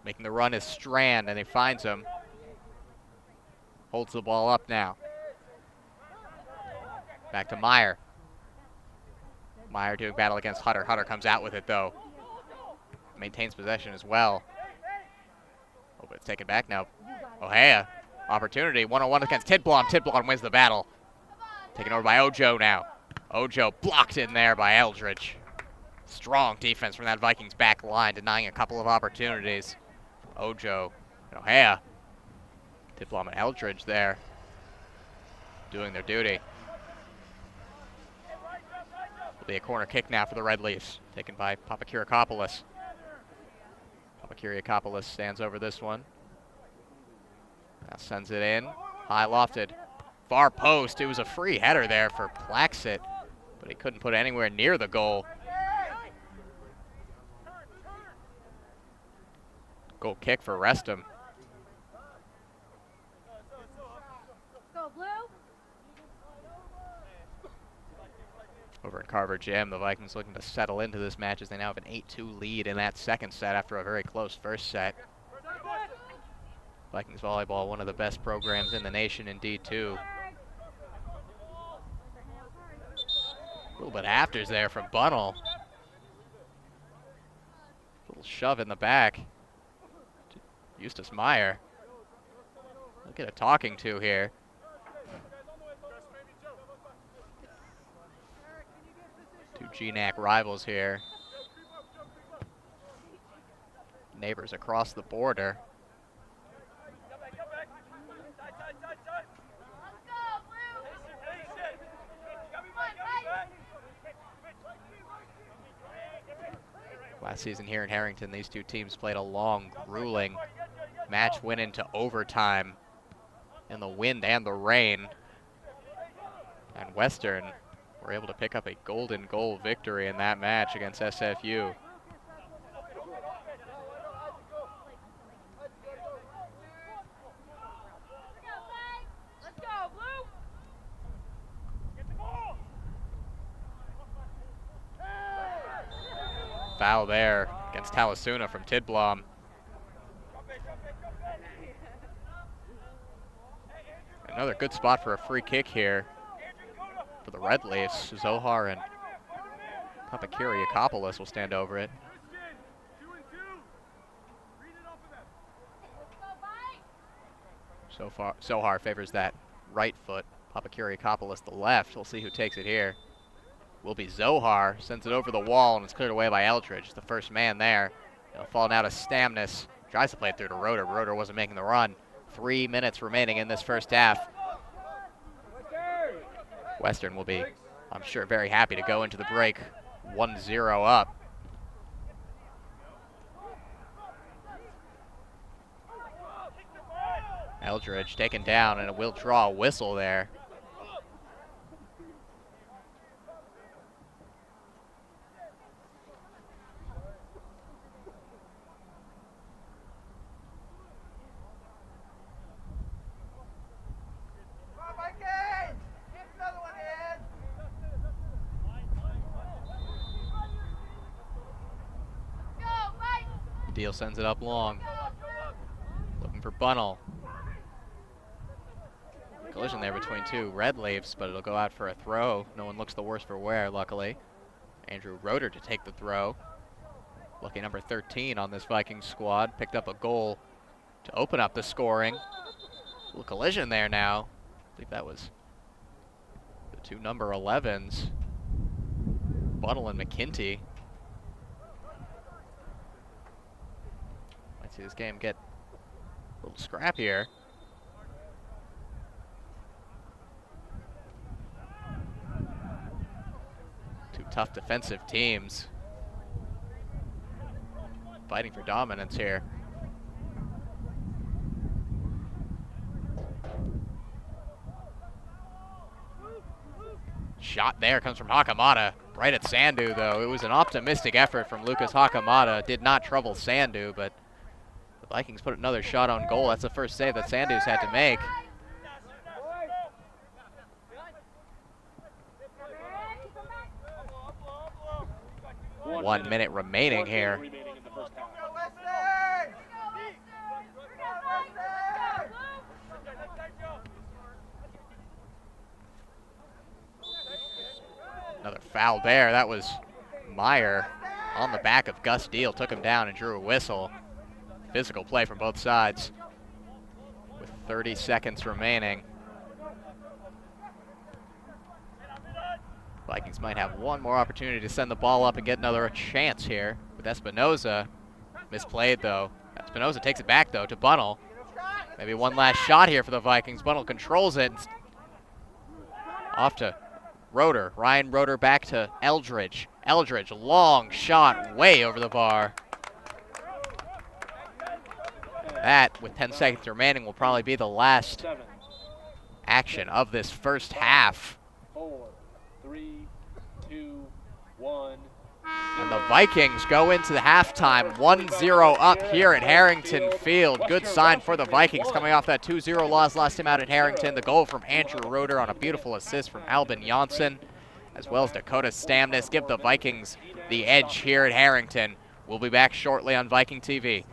B: Making the run is Strand, and he finds him. Holds the ball up now. Back to Meyer. Meyer doing battle against Hutter. Hutter comes out with it, though. Maintains possession as well. Oh, but it's taken back now. Ohea. Opportunity. 1-on-1 against Tidblom. Tidblom wins the battle. Taken over by Ojo now. Ojo blocked in there by Eldridge. Strong defense from that Vikings back line, denying a couple of opportunities. Ojo and Ohea. Tidblom and Eldridge there doing their duty. Will be a corner kick now for the Red Leafs, taken by Papakyriakopoulos. Papakyriakopoulos stands over this one. Now sends it in, high lofted, far post. It was a free header there for Plaxit, but he couldn't put it anywhere near the goal. Goal kick for Reston.
C: Go Blue.
B: Over at Carver Gym, the Vikings looking to settle into this match as they now have an 8-2 lead in that second set after a very close first set. Vikings volleyball, one of the best programs in the nation in D2. A little bit afters there from Bunnell. Little shove in the back. Eustace Meyer. Look at a talking to here. GNAC rivals here. Neighbors across the border. Last season here in Harrington, these two teams played a long, grueling match, went into overtime in the wind and the rain. And Western were able to pick up a golden goal victory in that match against SFU. Foul there against Talasuna from Tidblom. Another good spot for a free kick here for the Red Leafs. Zohar and Papakiriakopoulos will stand over it. So far, Zohar favors that right foot. Papakiriakopoulos the left. We'll see who takes it here. Will be Zohar, sends it over the wall, and it's cleared away by Eldridge, the first man there. It'll fall now to Stamnus. Tries to play it through to Roeder, but Roeder wasn't making the run. 3 minutes remaining in this first half. Western will be, I'm sure, very happy to go into the break 1-0 up. Eldridge taken down, and it will draw a whistle there. Deal sends it up long. Looking for Bunnell. Collision there between two Red Leafs, but it'll go out for a throw. No one looks the worse for wear, luckily. Andrew Roeder to take the throw. Lucky number 13 on this Vikings squad. Picked up a goal to open up the scoring. A little collision there now. I believe that was the two number 11s. Bunnell and McKinty. Might see this game get a little scrap here. Two tough defensive teams fighting for dominance here. Shot there comes from Hakamada, right at Sandu though. It was an optimistic effort from Lucas Hakamada. Did not trouble Sandu, but the Vikings put another shot on goal. That's the first save that Sandu's had to make. 1 minute remaining here. Another foul there. That was Meyer on the back of Gus Deal. Took him down and drew a whistle. Physical play from both sides with 30 seconds remaining. Vikings might have one more opportunity to send the ball up and get another chance here with Espinoza. Misplayed though. Espinoza takes it back though to Bunnell. Maybe one last shot here for the Vikings. Bunnell controls it. Off to Roeder. Ryan Roeder back to Eldridge. Eldridge, long shot way over the bar. That, with 10 seconds remaining, will probably be the last action of this first half.
A: 4, 3, 2, 1.
B: And the Vikings go into the halftime 1-0 up here at Harrington Field. Good sign for the Vikings coming off that 2-0 loss last time out at Harrington. The goal from Andrew Roeder on a beautiful assist from Albin Janssen, as well as Dakota Stamnus, give the Vikings the edge here at Harrington. We'll be back shortly on Viking TV.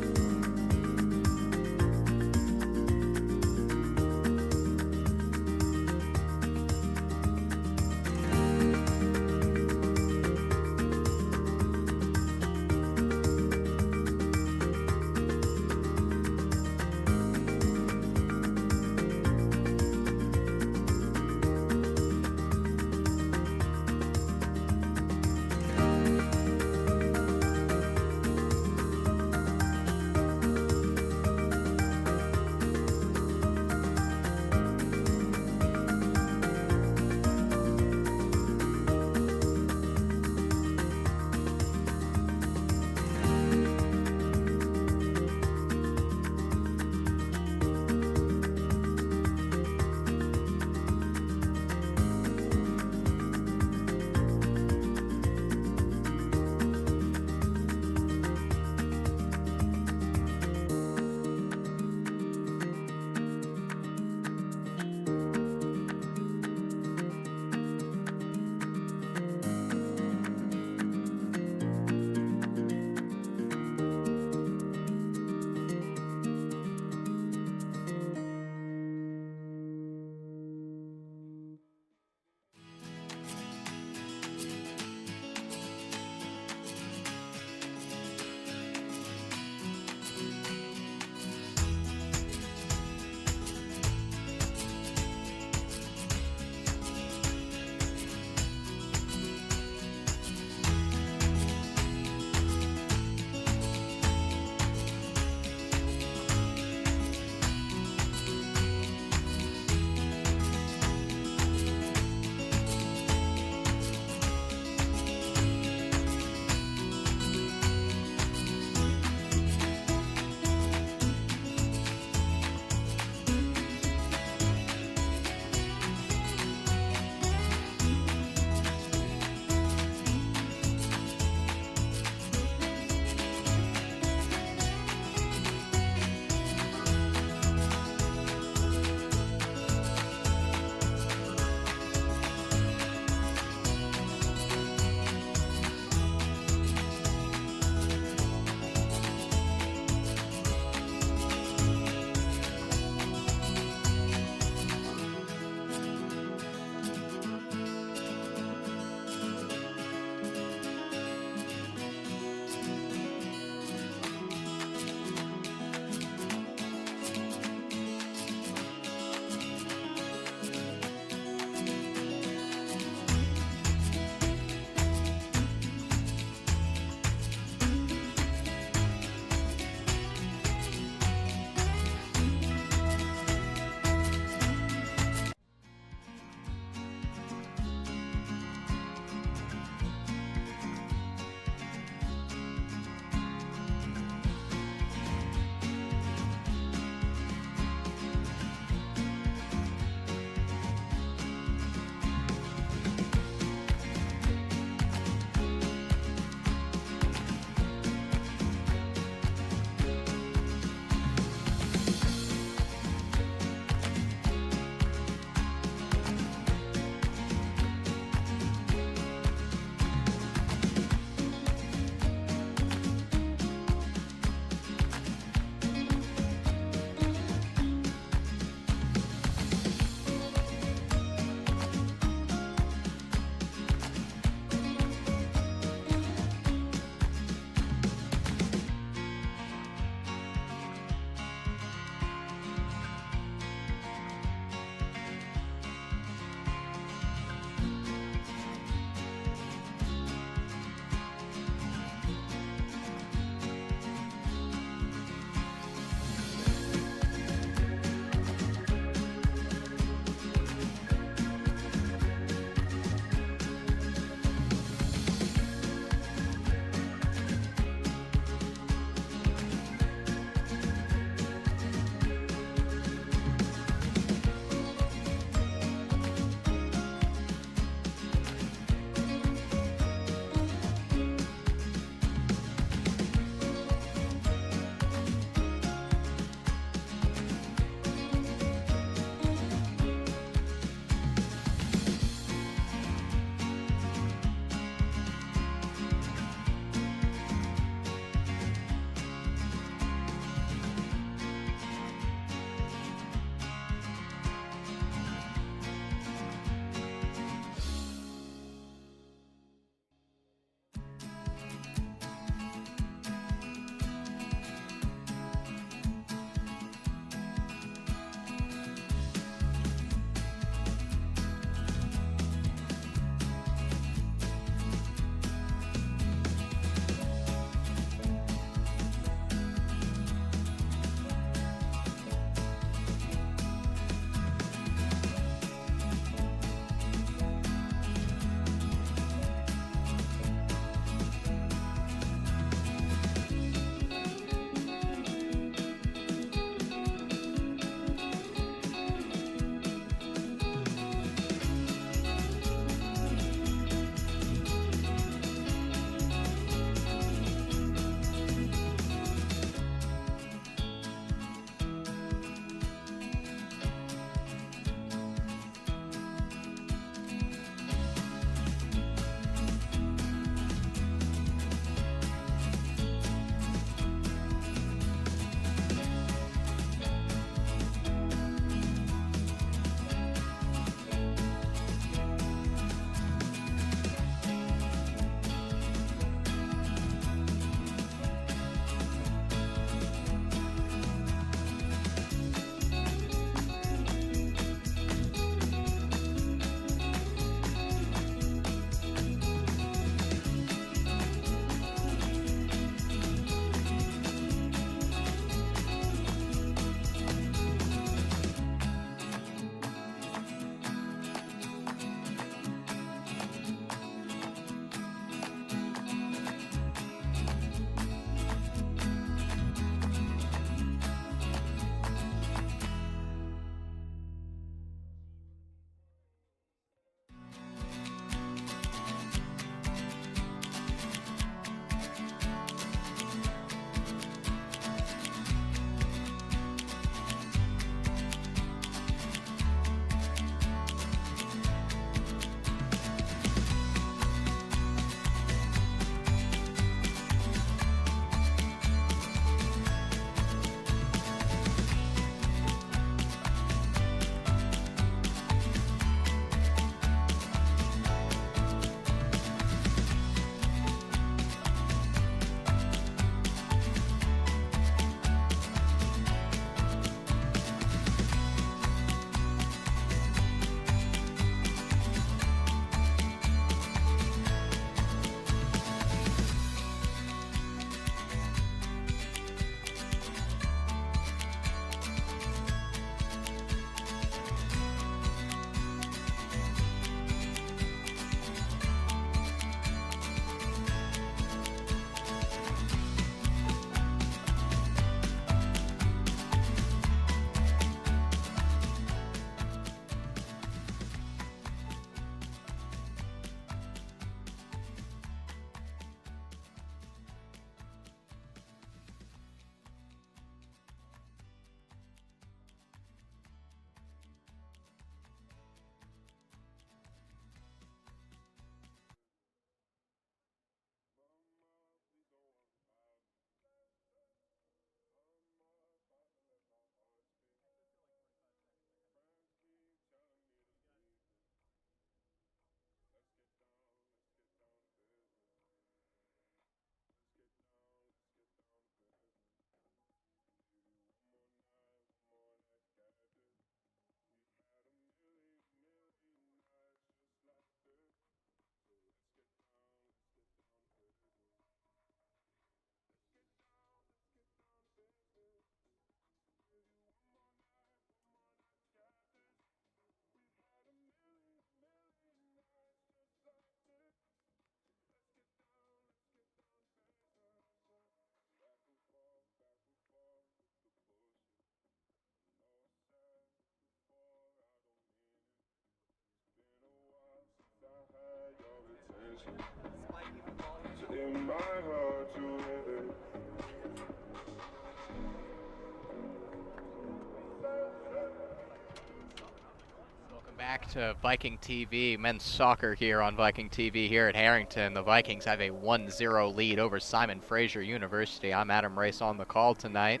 B: Welcome back to Viking TV, men's soccer here on Viking TV here at Harrington. The Vikings have a 1-0 lead over Simon Fraser University. I'm Adam Race on the call tonight.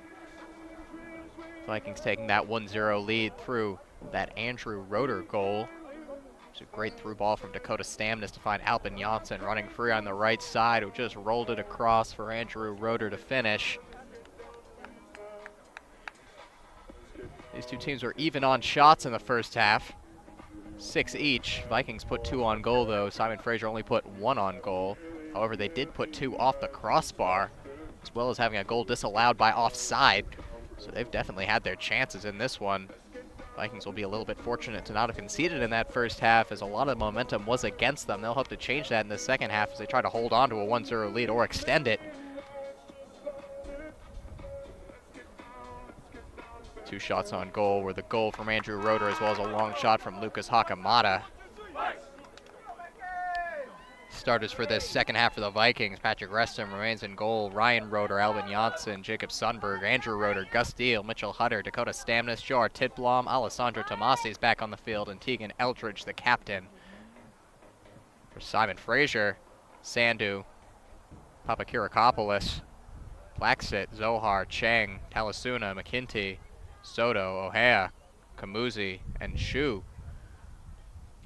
B: Vikings taking that 1-0 lead through that Andrew Roeder goal. It's a great through ball from Dakota Stamnus to find Albin Janssen running free on the right side, who just rolled it across for Andrew Roeder to finish. These two teams were even on shots in the first half. 6 each. Vikings put 2 on goal, though. Simon Fraser only put 1 on goal. However, they did put 2 off the crossbar, as well as having a goal disallowed by offside. So they've definitely had their chances in this one. Vikings will be a little bit fortunate to not have conceded in that first half, as a lot of the momentum was against them. They'll hope to change that in the second half as they try to hold on to a 1-0 lead or extend it. 2 shots on goal were the goal from Andrew Roeder, as well as a long shot from Lucas Hakamata. Starters for this second half for the Vikings: Patrick Reston remains in goal, Ryan Roeder, Albin Janssen, Jacob Sundberg, Andrew Roeder, Gus Deal, Mitchell Hutter, Dakota Stamnus, Joar Titblom, Alessandro Tomasi is back on the field, and Tegan Eldridge, the captain. For Simon Fraser, Sandu, Papakirakopoulos, Plaxit, Zohar, Chang, Talasuna, McKinty, Soto, Ohea, Kamuzi, and Shu.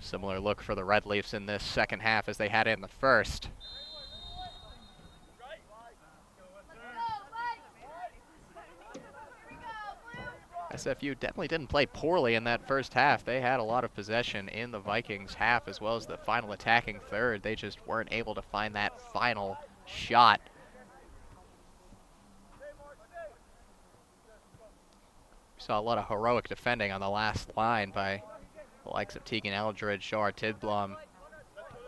B: Similar look for the Red Leafs in this second half as they had in the first. SFU definitely didn't play poorly in that first half. They had a lot of possession in the Vikings half, as well as the final attacking third. They just weren't able to find that final shot. We saw a lot of heroic defending on the last line by the likes of Tegan Eldridge, Joar Titblom,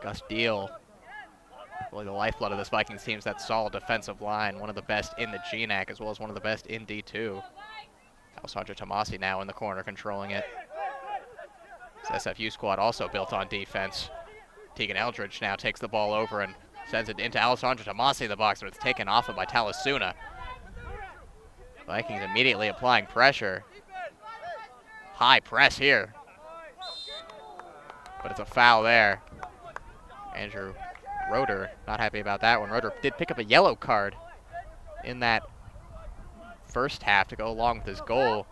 B: Gus Deal. Really the lifeblood of this Vikings team is that solid defensive line, one of the best in the GNAC as well as one of the best in D2. Alessandro Tomasi now in the corner controlling it. This SFU squad also built on defense. Tegan Eldridge now takes the ball over and sends it into Alessandro Tomasi in the box, but it's taken off him by Talasuna. Vikings immediately applying pressure. High press here. But it's a foul there. Andrew Roeder not happy about that one. Roeder did pick up a yellow card in that first half to go along with his goal.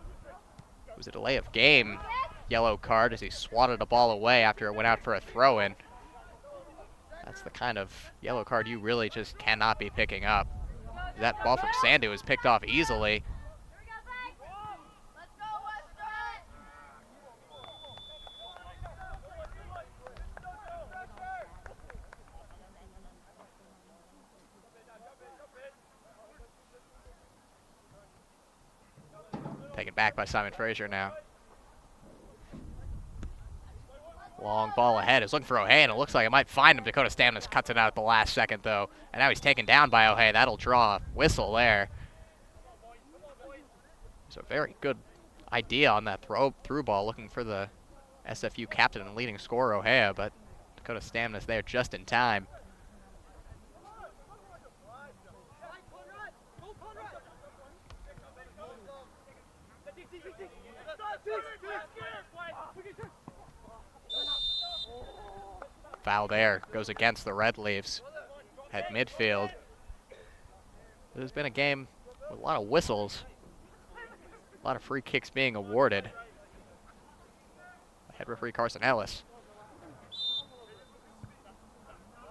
B: It was a delay of game yellow card as he swatted a ball away after it went out for a throw-in. That's the kind of yellow card you really just cannot be picking up. That ball from Sandu was picked off easily. Taken back by Simon Fraser now. Long ball ahead. Is looking for O'Hay, and it looks like it might find him. Dakota Stamnus cuts it out at the last second, though. And now he's taken down by O'Hay. That'll draw a whistle there. It's a very good idea on that through ball, looking for the SFU captain and leading scorer, O'Hay, but Dakota Stamnus there just in time. Foul there, goes against the Red Leafs at midfield. There's been a game with a lot of whistles, a lot of free kicks being awarded. Head referee Carson Ellis.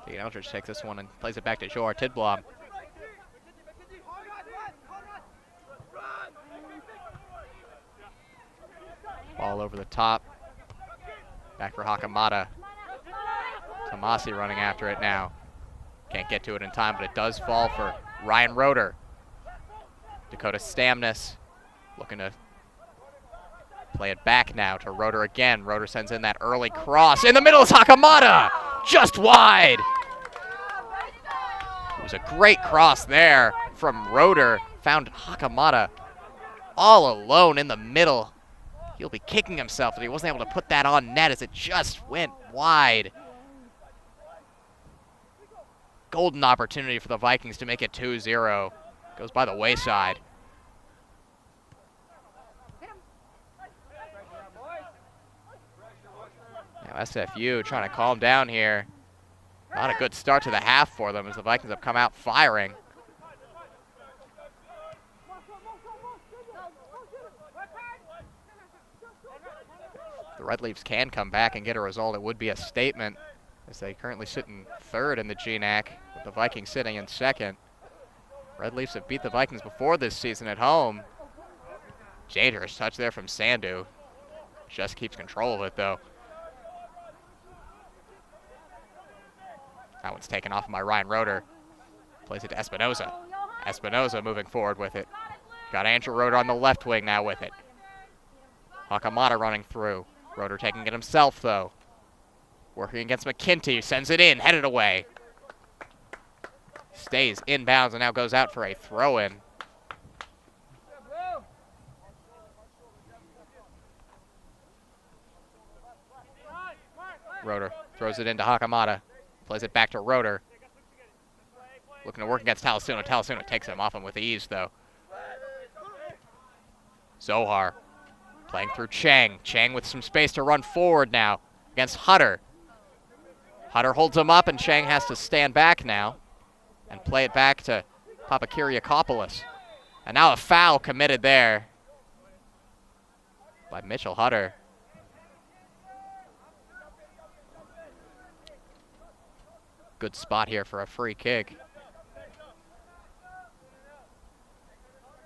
B: Tegan Eldridge takes this one and plays it back to Joar Titblom. Ball over the top. Back for Hakamata. Tomasi running after it now. Can't get to it in time, but it does fall for Ryan Roeder. Dakota Stamnus looking to play it back now to Roeder again. Roeder sends in that early cross. In the middle is Hakamata! Just wide! It was a great cross there from Roeder. Found Hakamata all alone in the middle. He'll be kicking himself that he wasn't able to put that on net as it just went wide. golden opportunity for the Vikings to make it 2-0. Goes by the wayside. Now SFU trying to calm down here. Not a good start to the half for them as the Vikings have come out firing. The Red Leafs can come back and get a result. It would be a statement as they currently sit in third in the GNAC, with the Vikings sitting in second. Red Leafs have beat the Vikings before this season at home. Dangerous touch there from Sandu. Just keeps control of it though. That one's taken off by Ryan Roeder. Plays it to Espinoza. Espinoza moving forward with it. Got Andrew Roeder on the left wing now with it. Hakamata running through. Roeder taking it himself though. Working against McKinty, sends it in, headed away. Stays inbounds and now goes out for a throw-in. Roeder throws it into Hakamata. Plays it back to Roeder. Looking to work against Talasuna. Talasuna takes him off him with ease, though. Zohar playing through Chang. Chang with some space to run forward now against Hutter. Hutter holds him up, and Chang has to stand back now and play it back to Papakiriakopoulos. And now a foul committed there by Mitchell Hutter. Good spot here for a free kick.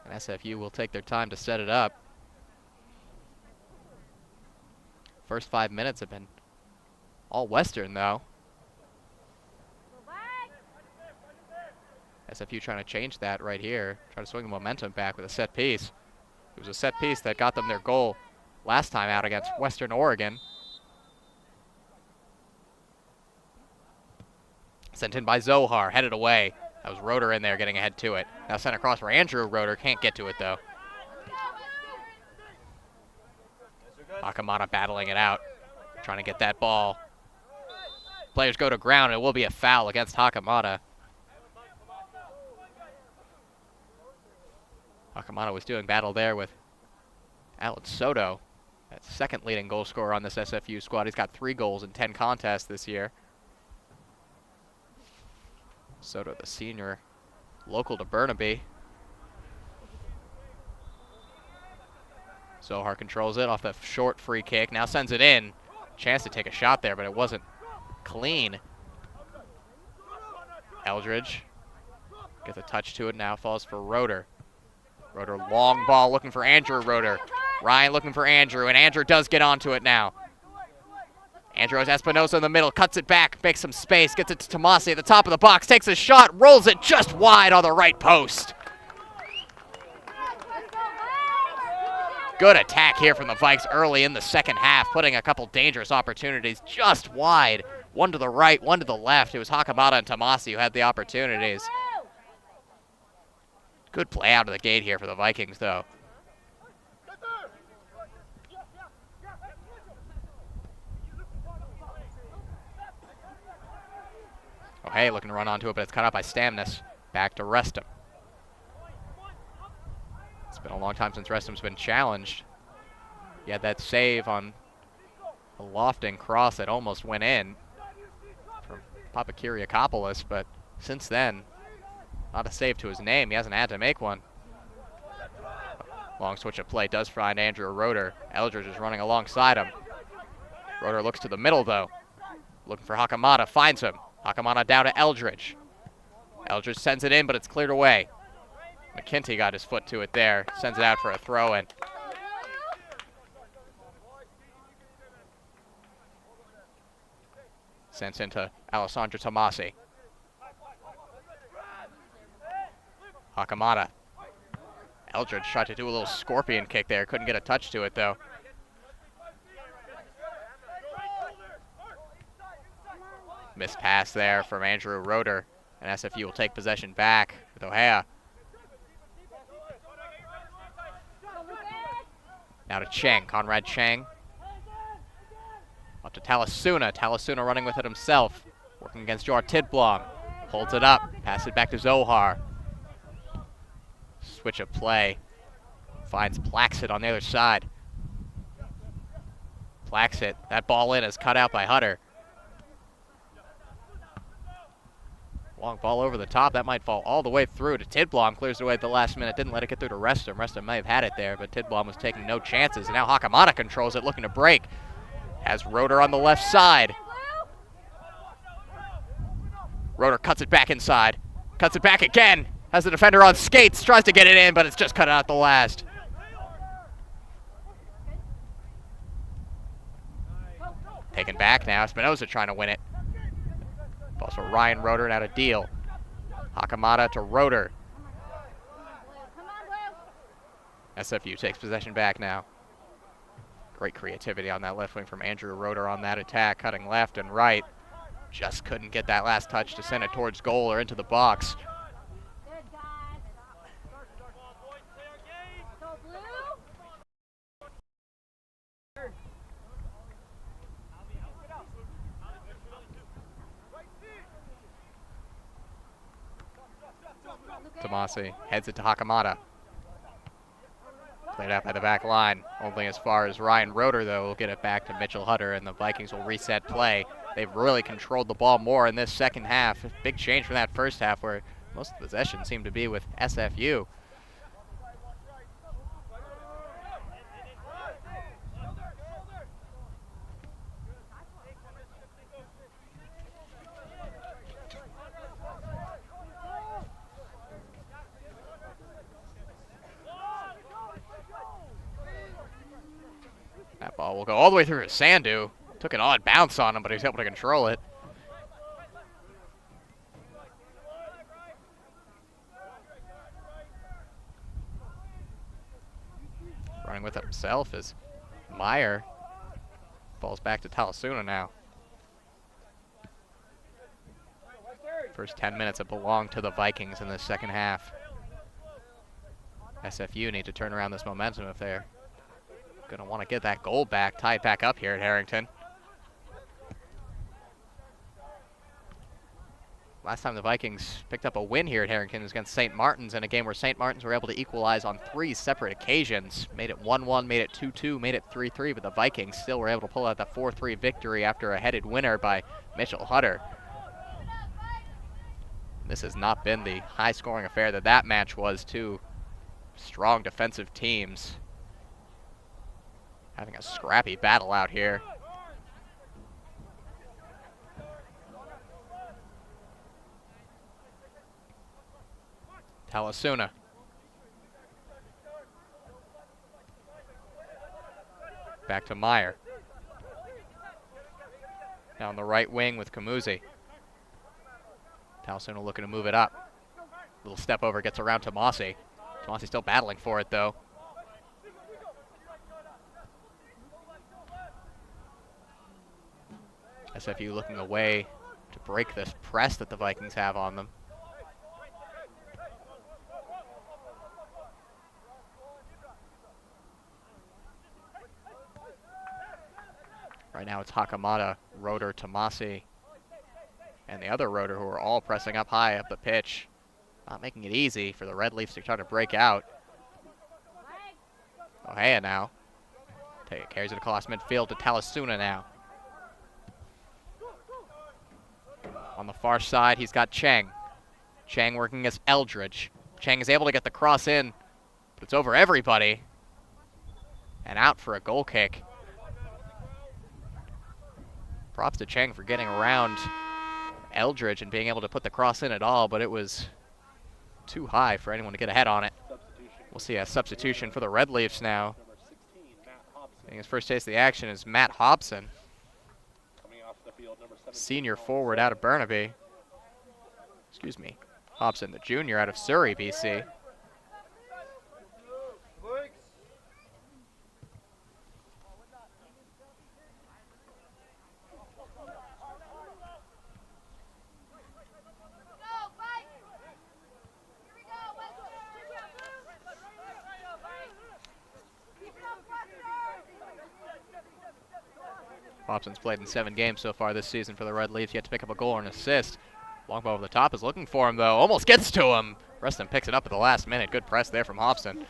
B: And SFU will take their time to set it up. First 5 minutes have been all Western, though. SFU trying to change that right here. Try to swing the momentum back with a set piece. It was a set piece that got them their goal last time out against Western Oregon. Sent in by Zohar, headed away. That was Roeder in there getting ahead to it. Now sent across for Andrew Roeder, can't get to it though. Hakamata battling it out, trying to get that ball. Players go to ground, it will be a foul against Hakamata. Hakamata was doing battle there with Alan Soto, that second leading goal scorer on this SFU squad. He's got 3 goals in 10 contests this year. Soto, the senior, local to Burnaby. Zohar controls it off the short free kick. Now sends it in. Chance to take a shot there, but it wasn't clean. Eldridge gets a touch to it, now falls for Roeder. Roeder, long ball, looking for Andrew Roeder. Ryan looking for Andrew, and Andrew does get onto it now. Andrew has Espinosa in the middle, cuts it back, makes some space, gets it to Tomasi at the top of the box, takes a shot, rolls it just wide on the right post. Good attack here from the Vikes early in the second half, putting a couple dangerous opportunities just wide. One to the right, one to the left. It was Hakamata and Tomasi who had the opportunities. Good play out of the gate here for the Vikings, though. O'Hay looking to run onto it, but it's cut out by Stamnus. Back to Restum. It's been a long time since Restum's been challenged. He had that save on a lofting cross that almost went in from Papakiriakopoulos, but since then, not a save to his name. He hasn't had to make one. Long switch of play does find Andrew Roeder. Eldridge is running alongside him. Roeder looks to the middle, though. Looking for Hakamata, finds him. Hakamata down to Eldridge. Eldridge sends it in, but it's cleared away. McKinty got his foot to it there. Sends it out for a throw-in. Sends into Alessandro Tomasi. Hakamata. Eldridge tried to do a little scorpion kick there. Couldn't get a touch to it, though. Missed pass there from Andrew Roeder. And SFU will take possession back with O'Hea. Now to Chang, Conrad Chang. Up to Talasuna. Talasuna running with it himself. Working against Jor Tidblom. Holds it up, pass it back to Zohar. Switch of play. Finds Plaxit on the other side. Plaxit, that ball in is cut out by Hutter. Long ball over the top, that might fall all the way through to Tidblom. Clears it away at the last minute, didn't let it get through to Reston. Reston may have had it there, but Tidblom was taking no chances. And now Hakamata controls it, looking to break. Has Roeder on the left side. Roeder cuts it back inside. Cuts it back again. Has the defender on skates, tries to get it in, but it's just cut out the last. Taken back now, Espinoza trying to win it. Ball's for Ryan Roeder, now to Deal. Hakamata to Roeder. SFU takes possession back now. Great creativity on that left wing from Andrew Roeder on that attack, cutting left and right. Just couldn't get that last touch to send it towards goal or into the box. Tomasi heads it to Hakamata. Played out by the back line. Only as far as Ryan Roeder, though, will get it back to Mitchell Hutter, and the Vikings will reset play. They've really controlled the ball more in this second half. Big change from that first half where most of the possession seemed to be with SFU. That ball will go all the way through to Sandu. Took an odd bounce on him, but he was able to control it. Running with it himself is Meyer. Ball's back to Talasuna now. First 10 minutes have belonged to the Vikings in the second half. SFU need to turn around this momentum if they're going to want to get that goal back, tie it back up here at Harrington. Last time the Vikings picked up a win here at Harrington was against St. Martin's in a game where St. Martin's were able to equalize on 3 separate occasions. Made it 1-1, made it 2-2, made it 3-3, but the Vikings still were able to pull out the 4-3 victory after a headed winner by Mitchell Hutter. This has not been the high-scoring affair that match was. Two strong defensive teams having a scrappy battle out here. Talasuna. Back to Meyer. Down the right wing with Kamuzi. Talasuna looking to move it up. Little step over, gets around Tomasi. Tomasi still battling for it though. SFU looking away to break this press that the Vikings have on them. Right now it's Hakamata, Roeder, Tomasi, and the other Roeder who are all pressing up high up the pitch. Not making it easy for the Red Leafs to try to break out. Ohea now. Carries it across midfield to Talasuna now. On the far side, he's got Cheng. Cheng working as Eldridge. Cheng is able to get the cross in, but it's over everybody. And out for a goal kick. Props to Cheng for getting around Eldridge and being able to put the cross in at all, but it was too high for anyone to get ahead on it. We'll see a substitution for the Red Leafs now. Getting his first taste of the action is Matt Hobson, senior forward out of Burnaby. Excuse me, Hobson, the junior out of Surrey, BC. Hobson's played in 7 games so far this season for the Red Leafs, yet to pick up a goal or an assist. Long ball over the top is looking for him, though. Almost gets to him. Preston picks it up at the last minute. Good press there from Hobson.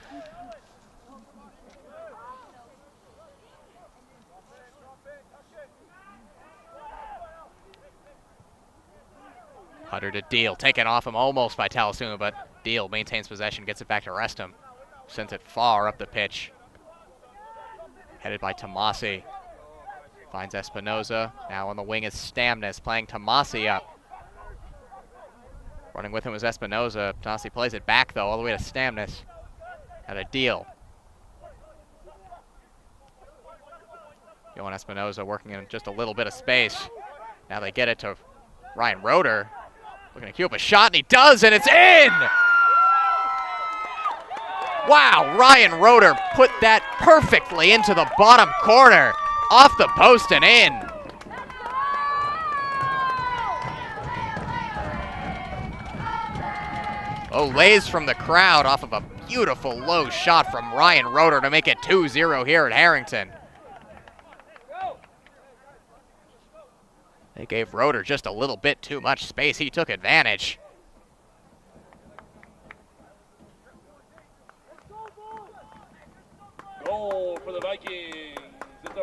B: Hutter to Deal, taken off him almost by Talasuma, but Deal maintains possession, gets it back to Reston. Sends it far up the pitch. Headed by Tomasi. Finds Espinoza. Now on the wing is Stamnus, playing Tomasi up. Running with him was Espinoza. Tomasi plays it back, though, all the way to Stamnus. At a Deal. Johan Espinoza working in just a little bit of space. Now they get it to Ryan Roeder. Looking to cue up a shot, and he does, and it's in! Wow, Ryan Roeder put that perfectly into the bottom corner. Off the post and in. Olays from the crowd off of a beautiful low shot from Ryan Roeder to make it 2-0 here at Harrington. They gave Roeder just a little bit too much space. He took advantage.
A: Goal for the Vikings.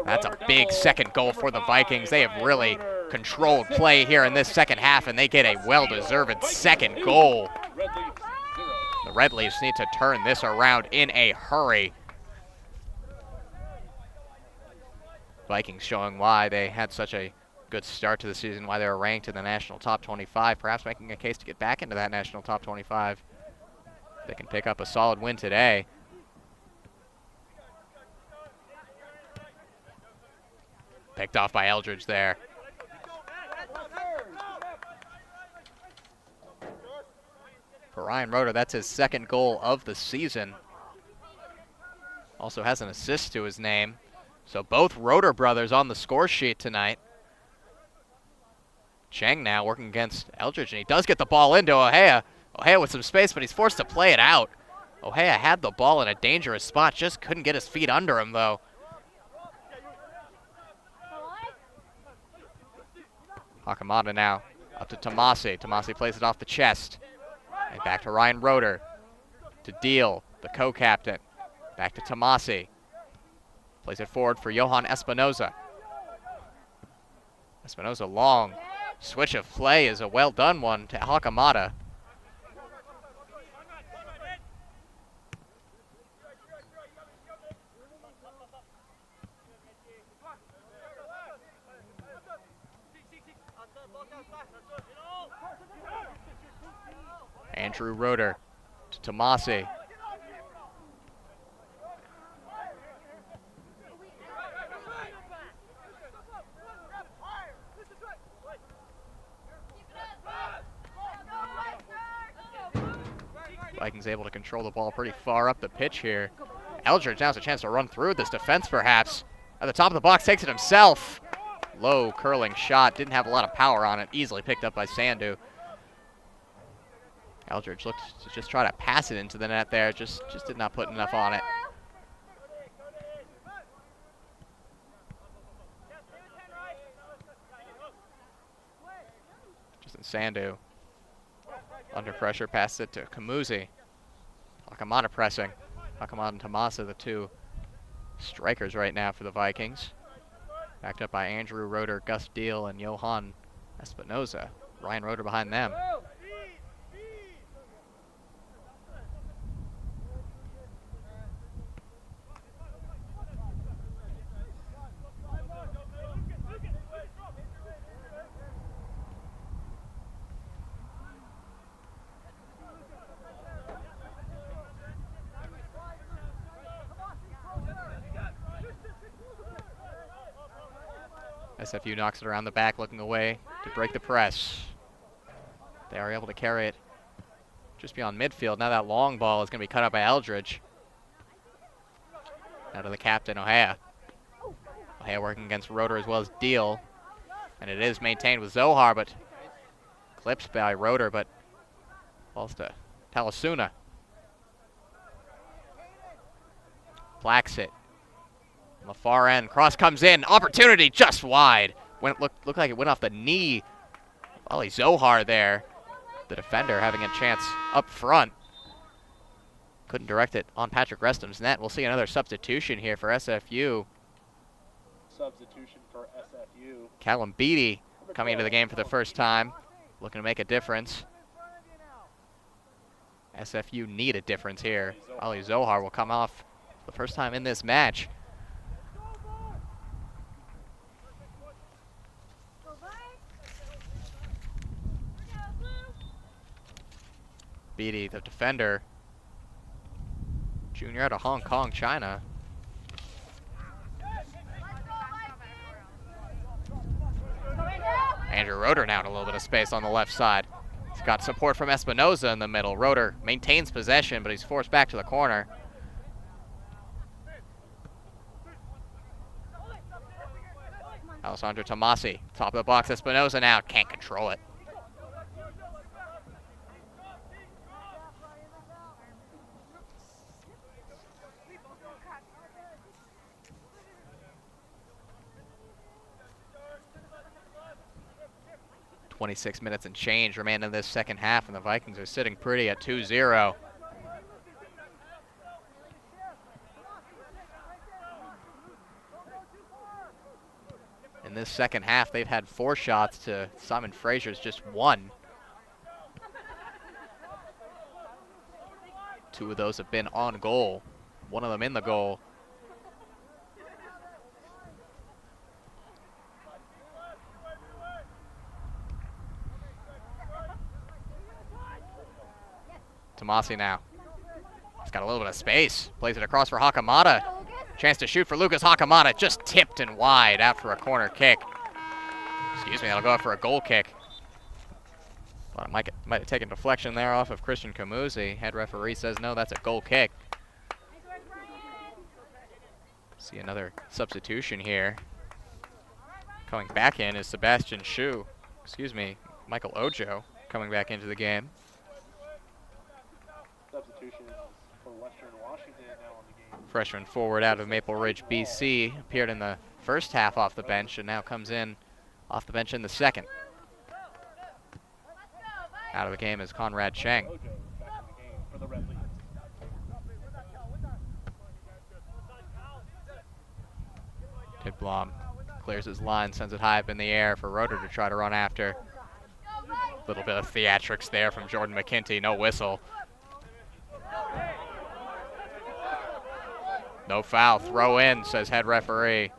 B: That's a big second goal for the Vikings. They have really controlled play here in this second half, and they get a well-deserved second goal. The Red Leafs need to turn this around in a hurry. Vikings showing why they had such a good start to the season, why they were ranked in the national top 25, perhaps making a case to get back into that national top 25. They can pick up a solid win today. Picked off by Eldridge there. For Ryan Roeder, that's his second goal of the season. Also has an assist to his name. So both Roeder brothers on the score sheet tonight. Cheng now working against Eldridge, and he does get the ball into Ohea. Ohea with some space, but he's forced to play it out. Ohea had the ball in a dangerous spot, just couldn't get his feet under him, though. Hakamada now up to Tomasi. Tomasi plays it off the chest. And back to Ryan Roeder. To Deal, the co-captain. Back to Tomasi. Plays it forward for Johan Espinoza. Espinoza long. Switch of play is a well-done one to Hakamada. Andrew Roeder to Tomasi. Vikings able to control the ball pretty far up the pitch here. Eldridge now has a chance to run through this defense perhaps. At the top of the box, takes it himself. Low curling shot, didn't have a lot of power on it. Easily picked up by Sandu. Eldridge looked to just try to pass it into the net there, just did not put enough on it. Justin Sandu under pressure, passes it to Kamuzi. Hakamada pressing. Hakamada and Tomasa, the two strikers right now for the Vikings. Backed up by Andrew Roeder, Gus Deal, and Johan Espinoza. Ryan Roeder behind them. SFU knocks it around the back, looking away to break the press. They are able to carry it just beyond midfield. Now that long ball is going to be cut out by Eldridge. Now to the captain, Ohea. Ohea working against Roeder as well as Deal. And it is maintained with Zohar, but clipped by Roeder, but falls to Talasuna. Blacks it. On the far end, cross comes in, opportunity just wide. Looked like it went off the knee Ali Zohar there, the defender, having a chance up front. Couldn't direct it on Patrick Restom's net. We'll see another substitution here for SFU.
A: Substitution for SFU.
B: Callum Beatty coming into the game for the first time, looking to make a difference. SFU need a difference here. Ali Zohar will come off for the first time in this match. Beatty, the defender, junior out of Hong Kong, China. Andrew Roeder now in a little bit of space on the left side. He's got support from Espinoza in the middle. Roeder maintains possession, but he's forced back to the corner. Alessandro Tomasi, top of the box. Espinoza now can't control it. .26 minutes and change remain in this second half, and the Vikings are sitting pretty at 2-0. In this second half, they've had 4 shots to Simon Fraser's just 1. 2 of those have been on goal, 1 of them in the goal. Tomasi now. He's got a little bit of space. Plays it across for Hakamada. Chance to shoot for Lucas Hakamada. Just tipped and wide out for a corner kick. Excuse me, that'll go out for a goal kick. Thought it might have taken deflection there off of Christian Kamuzi. Head referee says no, that's a goal kick. See another substitution here. Coming back in is Sebastian Shu. Excuse me, Michael Ojo coming back into the game.
A: Substitution for Western Washington now on the game.
B: Freshman forward out of Maple Ridge, BC, appeared in the first half off the bench and now comes in off the bench in the second. Out of the game is Conrad Cheng.
A: Ojo back in the game for the Red Leafs.
B: Tidblom clears his line, sends it high up in the air for Roeder to try to run after. Little bit of theatrics there from Jordan McKinty, no whistle. No foul, throw in, says head referee.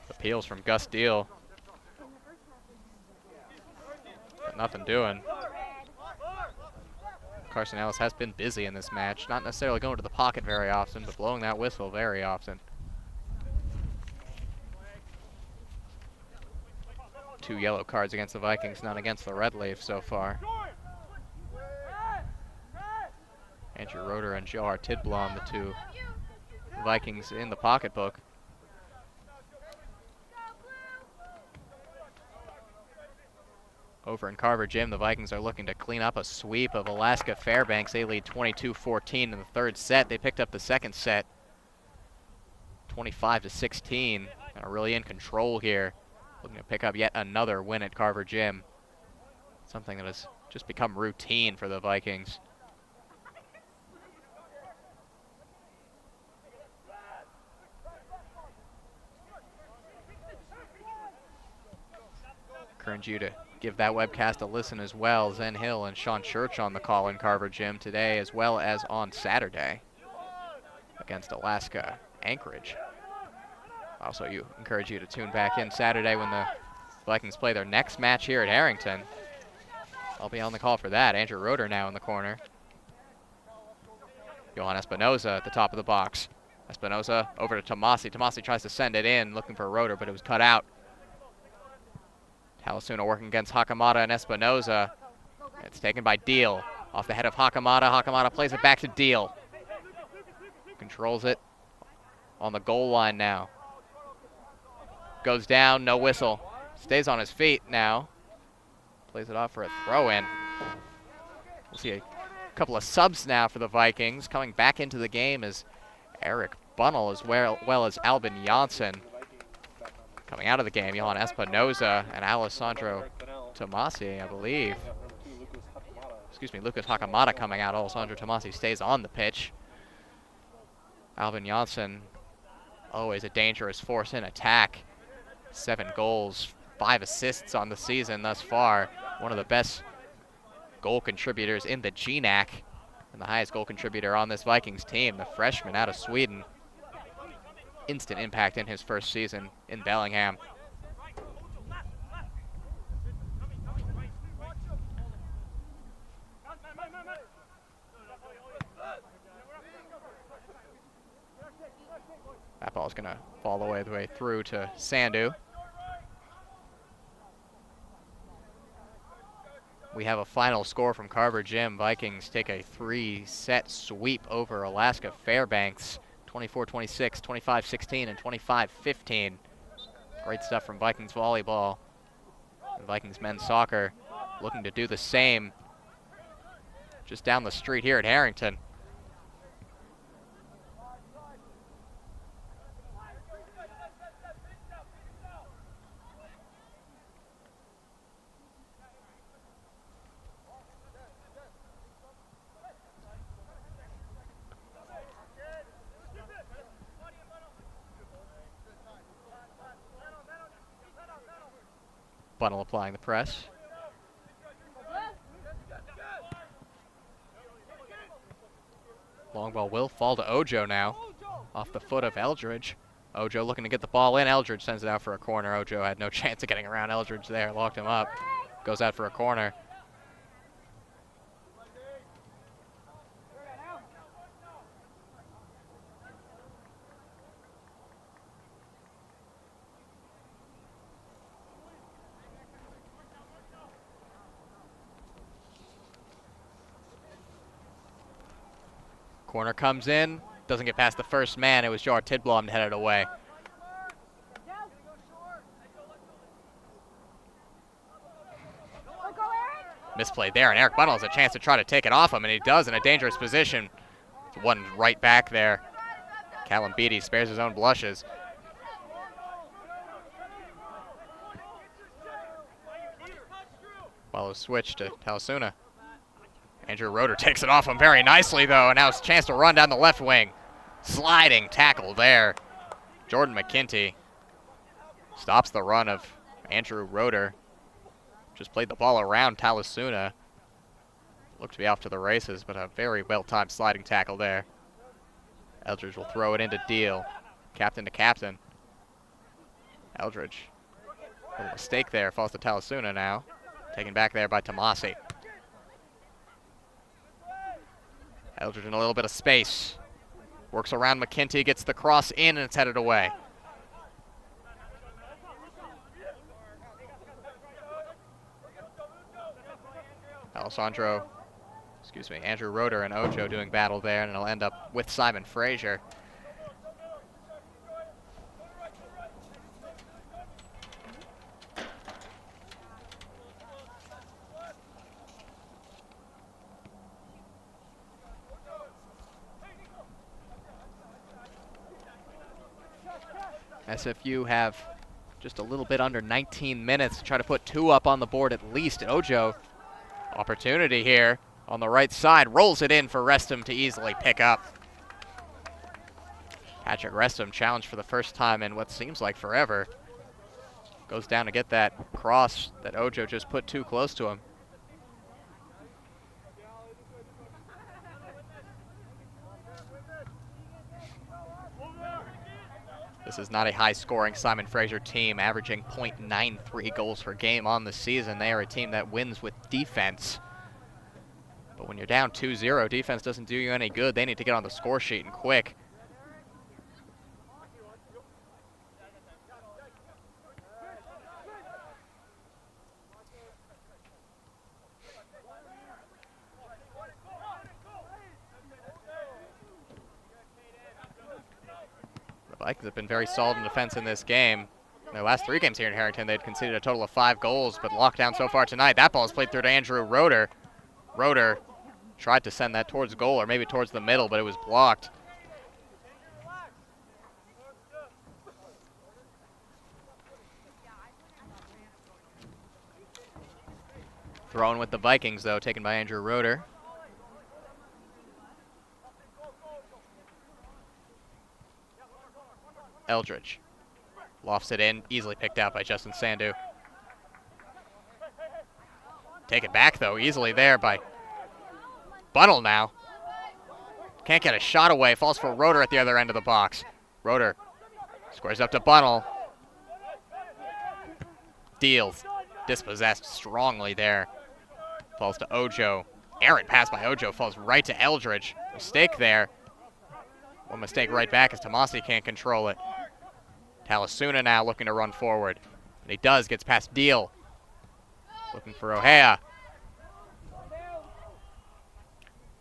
B: Appeals from Gus Deal. But nothing doing. Carson Ellis has been busy in this match, not necessarily going to the pocket very often, but blowing that whistle very often. 2 yellow cards against the Vikings, none against the Red Leafs so far. Andrew Roeder and Johar Tidblom, the 2 Vikings in the pocketbook. Over in Carver Gym, the Vikings are looking to clean up a sweep of Alaska Fairbanks. They lead 22-14 in the third set. They picked up the second set 25-16 and are really in control here. Looking to pick up yet another win at Carver Gym. Something that has just become routine for the Vikings. Encourage you to give that webcast a listen as well. Zen Hill and Sean Church on the call in Carver Gym today, as well as on Saturday against Alaska Anchorage. Also, encourage you to tune back in Saturday when the Vikings play their next match here at Harrington. I'll be on the call for that. Andrew Roeder now in the corner. Johan Espinoza at the top of the box. Espinoza over to Tomasi. Tomasi tries to send it in, looking for Roeder, but it was cut out. Talasuna working against Hakamada and Espinoza. It's taken by Deal. Off the head of Hakamada. Hakamada plays it back to Deal. Controls it on the goal line now. Goes down, no whistle. Stays on his feet now. Plays it off for a throw-in. We'll see a couple of subs now for the Vikings. Coming back into the game is Eric Bunnell as well as Albin Janssen. Coming out of the game, Johan Espinoza and Alessandro Tomasi, I believe. Excuse me, Lucas Hakamada coming out. Alessandro Tomasi stays on the pitch. Albin Janssen, always a dangerous force in attack. 7 goals, 5 assists on the season thus far. One of the best goal contributors in the GNAC and the highest goal contributor on this Vikings team, the freshman out of Sweden. Instant impact in his first season in Bellingham. That ball's gonna fall the way through to Sandu. We have a final score from Carver Gym. Vikings take a 3-set sweep over Alaska Fairbanks. 24-26, 25-16, and 25-15. Great stuff from Vikings volleyball. And Vikings men's soccer looking to do the same just down the street here at Harrington. Bunnell applying the press. Long ball will fall to Ojo now, off the foot of Eldridge. Ojo looking to get the ball in. Eldridge sends it out for a corner. Ojo had no chance of getting around Eldridge there, locked him up. Goes out for a corner. Corner comes in, doesn't get past the first man. It was Jar Tidblom headed away. Misplayed there, and Eric Bunnell has a chance to try to take it off him, and he does in a dangerous position. One right back there. Callum Beatty spares his own blushes. Follows switch to Talasuna. Andrew Roeder takes it off him very nicely, though, and now it's a chance to run down the left wing. Sliding tackle there. Jordan McKinty stops the run of Andrew Roeder. Just played the ball around Talasuna. Looked to be off to the races, but a very well-timed sliding tackle there. Eldridge will throw it into Deal. Captain to captain. Eldridge. A little mistake there, falls to Talasuna now. Taken back there by Tomasi. Eldridge in a little bit of space. Works around McKinty, gets the cross in, and it's headed away. Andrew Roeder and Ojo doing battle there, and it'll end up with Simon Fraser. SFU have just a little bit under 19 minutes to try to put 2 up on the board at least. Ojo, opportunity here on the right side, rolls it in for Restum to easily pick up. Patrick Restum challenged for the first time in what seems like forever. Goes down to get that cross that Ojo just put too close to him. This is not a high-scoring Simon Fraser team, averaging .93 goals per game on the season. They are a team that wins with defense. But when you're down 2-0, defense doesn't do you any good. They need to get on the score sheet and quick. Vikings have been very solid in defense in this game. In their last 3 games here in Harrington, they'd conceded a total of 5 goals, but locked down so far tonight. That ball is played through to Andrew Roeder. Roeder tried to send that towards goal, or maybe towards the middle, but it was blocked. Throwing with the Vikings, though, taken by Andrew Roeder. Eldridge lofts it in, easily picked out by Justin Sandu. Taken back, though, easily there by Bunnell now. Can't get a shot away, falls for Roeder at the other end of the box. Roeder squares up to Bunnell. Deals, dispossessed strongly there. Falls to Ojo. Errant pass by Ojo, falls right to Eldridge. Mistake there. One mistake right back as Tomasi can't control it. Talasuna now looking to run forward. And he does, gets past Deal. Looking for O'Hea.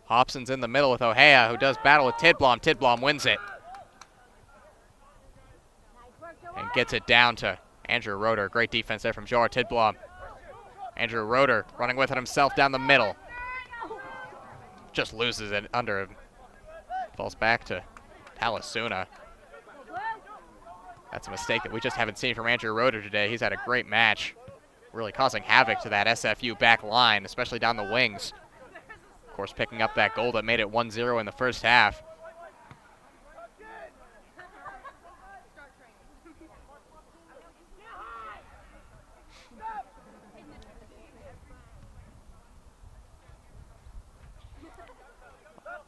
B: Hobson's in the middle with O'Hea, who does battle with Tidblom. Tidblom wins it. And gets it down to Andrew Roeder. Great defense there from Joar Tidblom. Andrew Roeder running with it himself down the middle. Just loses it under him. Falls back to Talasuna. That's a mistake that we just haven't seen from Andrew Roeder today. He's had a great match. Really causing havoc to that SFU back line, especially down the wings. Of course, picking up that goal that made it 1-0 in the first half.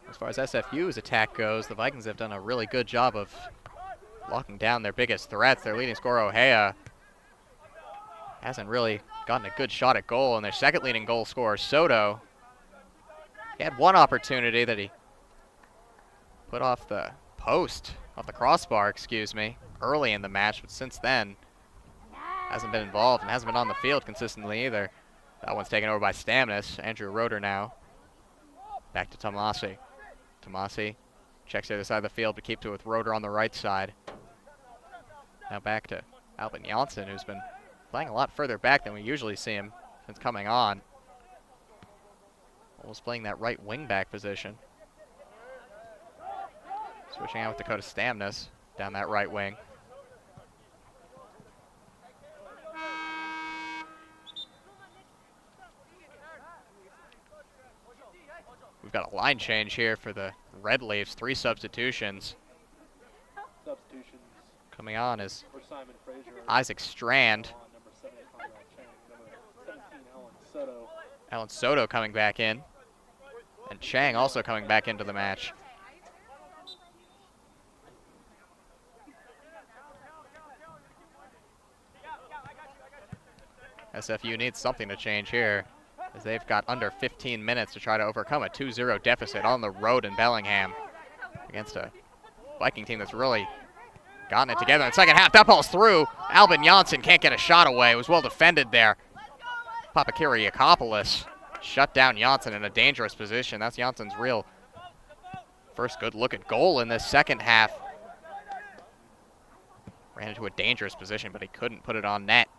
B: As far as SFU's attack goes, the Vikings have done a really good job of locking down their biggest threats. Their leading scorer, O'Hea, hasn't really gotten a good shot at goal, and their second leading goal scorer, Soto, he had one opportunity that he put off the post, off the crossbar, excuse me, early in the match, but since then hasn't been involved and hasn't been on the field consistently either. That one's taken over by Stamnis. Andrew Roeder now. Back to Tomasi. Tomasi checks the other side of the field, but keeps it with Roeder on the right side. Now back to Albin Janssen, who's been playing a lot further back than we usually see him since coming on. Almost playing that right wing back position. Switching out with Dakota Stamnis down that right wing. We've got a line change here for the Red Leafs. 3 substitutions.
A: Substitutions
B: coming on is
A: for Simon Fraser.
B: Isaac Strand.
A: Number 7, Conrad Chang. Number 17, Alan Soto.
B: Alan Soto coming back in. And Chang also coming back into the match. SFU needs something to change here, as they've got under 15 minutes to try to overcome a 2-0 deficit on the road in Bellingham against a Viking team that's really gotten it together in the second half. That ball's through. Albin Janssen can't get a shot away. It was well defended there. Papakiriakopoulos shut down Janssen in a dangerous position. That's Janssen's real first good look at goal in this second half. Ran into a dangerous position, but he couldn't put it on net.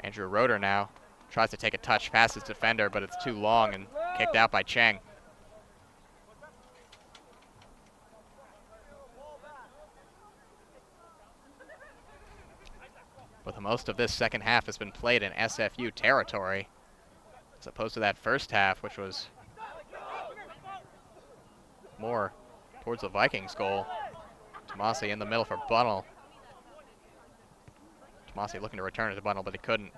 B: Andrew Roeder now tries to take a touch past his defender, but it's too long and kicked out by Cheng. But the most of this second half has been played in SFU territory, as opposed to that first half, which was more towards the Vikings' goal. Tomasi in the middle for Bunnell. Tomasi looking to return it to Bunnell, but he couldn't.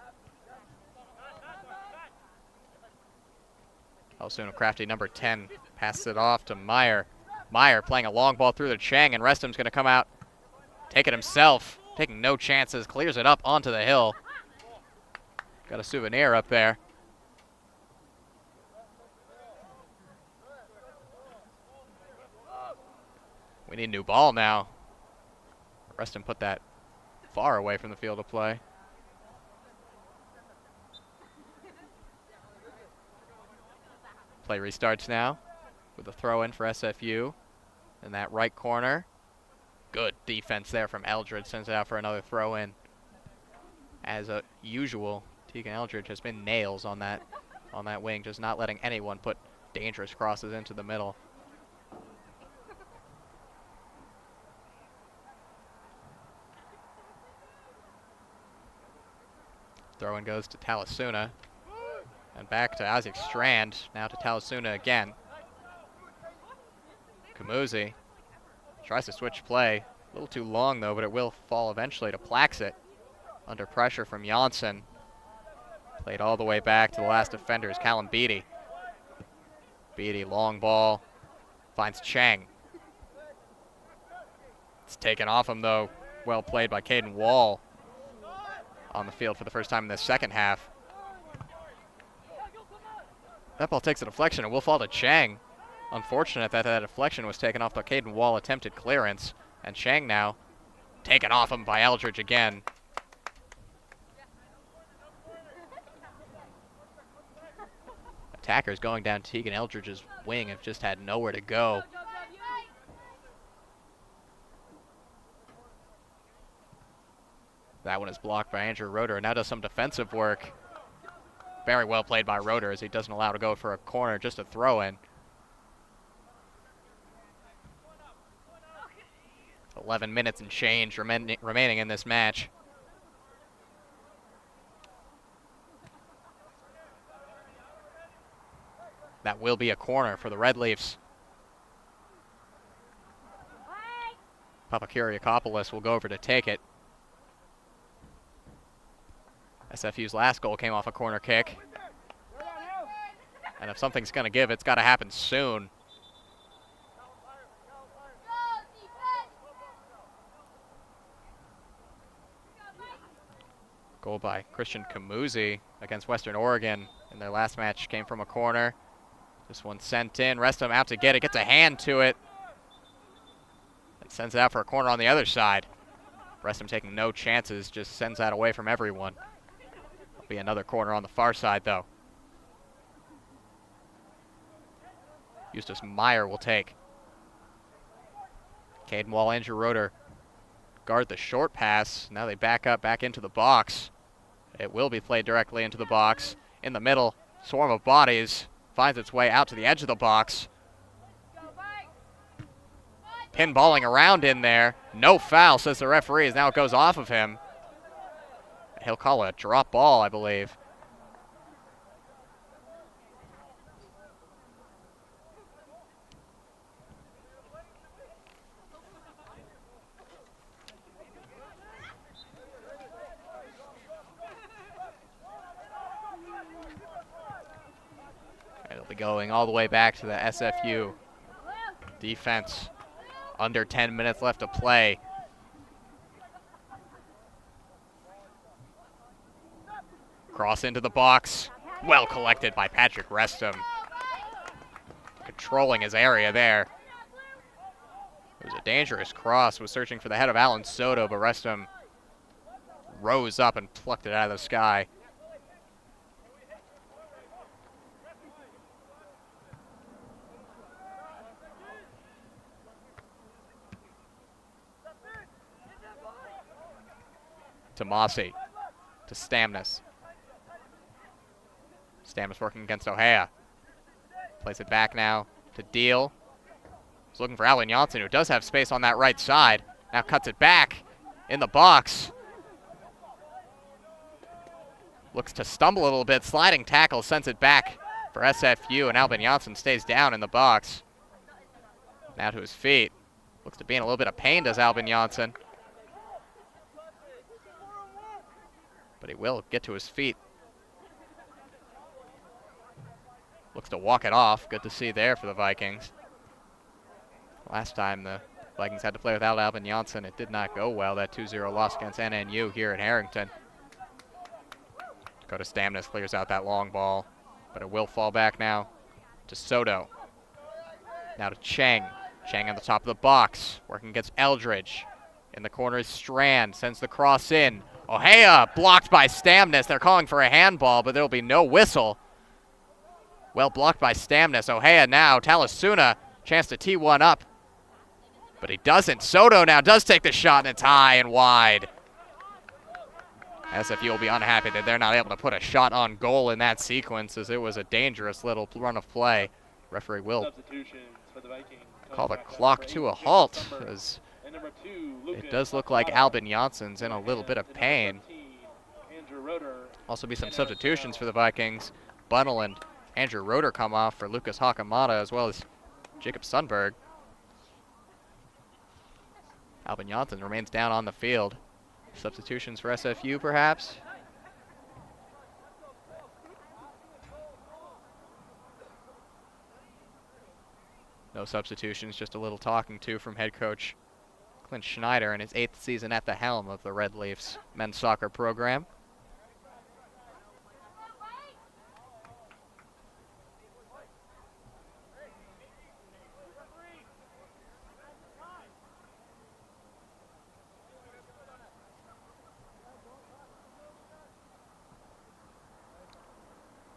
B: Alsuno Crafty, number 10, passes it off to Meyer. Meyer playing a long ball through to Chang, and Restam's going to come out, take it himself, taking no chances, clears it up onto the hill. Got a souvenir up there. We need a new ball now. Restam put that far away from the field of play. Play restarts now with a throw in for SFU in that right corner. Good defense there from Eldridge, sends it out for another throw in. As usual, Tegan Eldridge has been nails on that wing, just not letting anyone put dangerous crosses into the middle. Throw-in goes to Talasuna. And back to Isaac Strand, now to Talasuna again. Kamuzi tries to switch play. A little too long though, but it will fall eventually to Plaxit. Under pressure from Janssen. Played all the way back to the last defender is Callum Beatty. Beatty, long ball, finds Chang. It's taken off him though. Well played by Caden Wall on the field for the first time in the second half. That ball takes a deflection and will fall to Chang. Unfortunate that that deflection was taken off the Caden Wall attempted clearance. And Chang now taken off him by Eldridge again. Attackers going down Tegan Eldridge's wing have just had nowhere to go. That one is blocked by Andrew Roeder. Now does some defensive work. Very well played by Roeder as he doesn't allow to go for a corner, just a throw in. 11 minutes and change remaining in this match. That will be a corner for the Red Leafs. Papakyriakopoulos will go over to take it. SFU's last goal came off a corner kick. And if something's going to give, it's got to happen soon. Goal by Christian Kamuzi against Western Oregon in their last match came from a corner. This one sent in. Restham out to get it. Gets a hand to it. And sends it out for a corner on the other side. Restham taking no chances. Just sends that away from everyone. There'll be another corner on the far side, though. Eustace Meyer will take. Caden Wall, Andrew Roeder guard the short pass. Now they back up, back into the box. It will be played directly into the box. In the middle, swarm of bodies. Finds its way out to the edge of the box. Pinballing around in there. No foul, says the referee, as now it goes off of him. He'll call it a drop ball, I believe. It'll be going all the way back to the SFU defense. Under 10 minutes left to play. Cross into the box. Well collected by Patrick Restham. Controlling his area there. It was a dangerous cross. Was searching for the head of Alan Soto, but Restham rose up and plucked it out of the sky. Tomasi to Stamnis. Stamnis working against O'Hea. Plays it back now to Deal. He's looking for Alan Janssen, who does have space on that right side. Now cuts it back in the box. Looks to stumble a little bit. Sliding tackle sends it back for SFU, and Albin Janssen stays down in the box. Now to his feet. Looks to be in a little bit of pain, does Albin Janssen. But he will get to his feet. Looks to walk it off. Good to see there for the Vikings. Last time the Vikings had to play without Albin Janssen, it did not go well. That 2-0 loss against NNU here at Harrington. Go to Stamnis, clears out that long ball. But it will fall back now to Soto. Now to Chang. Chang on the top of the box. Working against Eldridge. In the corner is Strand. Sends the cross in. O'Hea blocked by Stamnis. They're calling for a handball, but there will be no whistle. Well blocked by Stamnis. O'Hea now. Talasuna. Chance to tee one up. But he doesn't. Soto now does take the shot, and it's high and wide. SFU will be unhappy that they're not able to put a shot on goal in that sequence, as it was a dangerous little run of play. Referee will call the clock to a halt, as it does look like Albin Janssen's in a little bit of pain. Also be some substitutions for the Vikings. Bunnell and Andrew Roeder come off for Lucas Hakamata, as well as Jacob Sundberg. Albin Janssen remains down on the field. Substitutions for SFU, perhaps? No substitutions, just a little talking to from head coach Clint Schneider in his 8th season at the helm of the Red Leafs men's soccer program.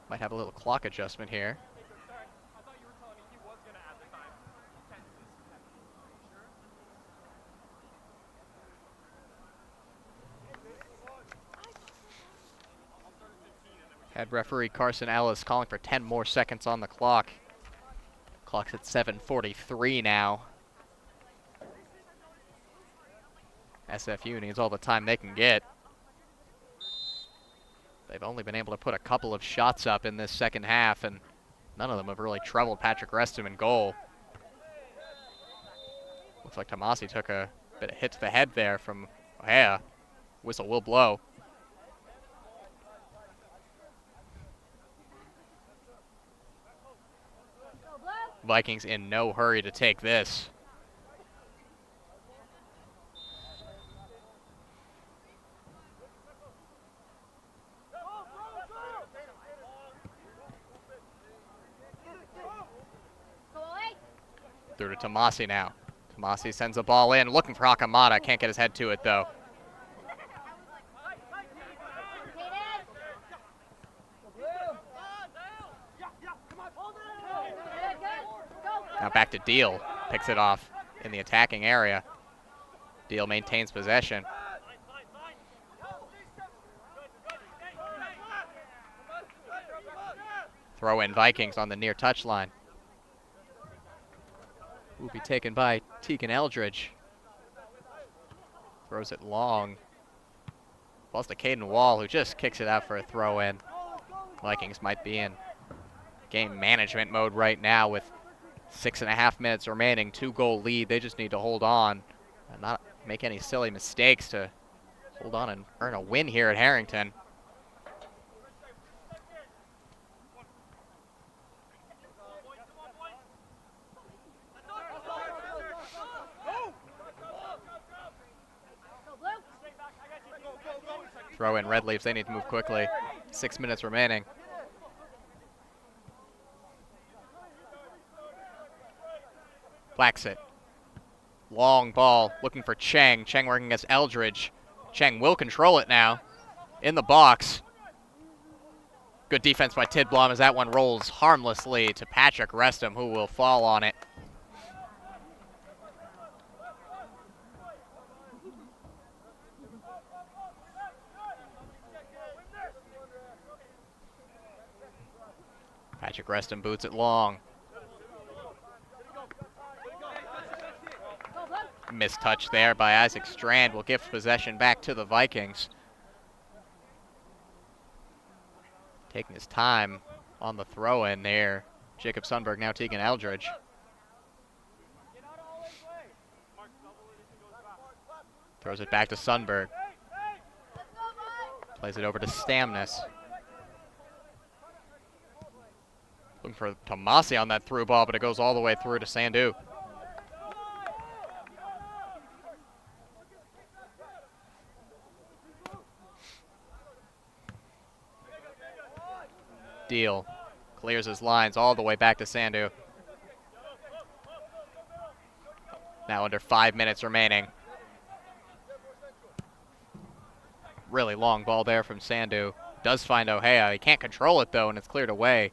B: Might have a little clock adjustment here. Head referee Carson Ellis calling for 10 more seconds on the clock. Clock's at 7:43 now. SFU needs all the time they can get. They've only been able to put a couple of shots up in this second half, and none of them have really troubled Patrick Reston in goal. Looks like Tomasi took a bit of hit to the head there from Ohea. Whistle will blow. Vikings in no hurry to take this. Through to Tomasi now. Tomasi sends the ball in, looking for Hakamata. Can't get his head to it, though. Now back to Deal. Picks it off in the attacking area. Deal maintains possession. Throw in Vikings on the near touchline. Will be taken by Tegan Eldridge. Throws it long. Ball's to Caden Wall, who just kicks it out for a throw in. Vikings might be in game management mode right now with 6.5 minutes remaining, 2-goal lead. They just need to hold on and not make any silly mistakes to hold on and earn a win here at Harrington. Throw in Red Leafs, they need to move quickly. 6 minutes remaining. Blacksit. Long ball, looking for Cheng. Cheng working against Eldridge. Cheng will control it now. In the box. Good defense by Tidblom as that one rolls harmlessly to Patrick Reston, who will fall on it. Patrick Reston boots it long. Missed touch there by Isaac Strand will give possession back to the Vikings. Taking his time on the throw in there. Jacob Sundberg, now Tegan Eldridge. Throws it back to Sundberg. Plays it over to Stamnus. Looking for Tomasi on that through ball, but it goes all the way through to Sandu. Deal clears his lines all the way back to Sandu. Now under 5 minutes remaining. Really long ball there from Sandu. Does find Ohea. He can't control it though, and it's cleared away.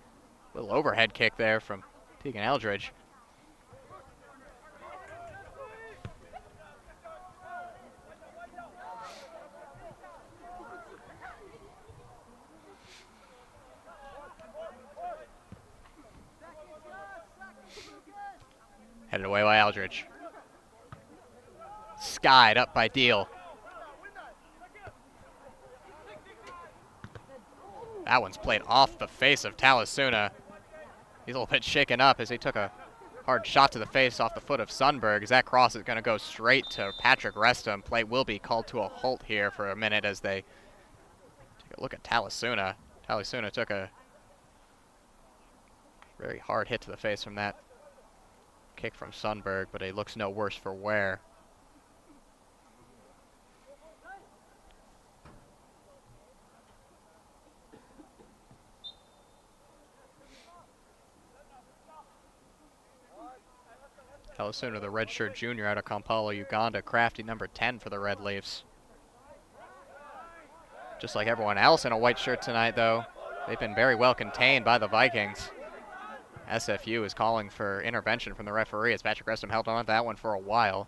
B: Little overhead kick there from Tegan Eldridge. Headed away by Eldridge. Skied up by Deal. That one's played off the face of Talasuna. He's a little bit shaken up as he took a hard shot to the face off the foot of Sundberg, as that cross is going to go straight to Patrick Restum. Play will be called to a halt here for a minute as they take a look at Talasuna. Talasuna took a very hard hit to the face from that kick from Sundberg, but he looks no worse for wear. Talasuna, the redshirt junior out of Kampala, Uganda, crafty number 10 for the Red Leafs. Just like everyone else in a white shirt tonight, though, they've been very well contained by the Vikings. SFU is calling for intervention from the referee as Patrick Restum held on to that one for a while.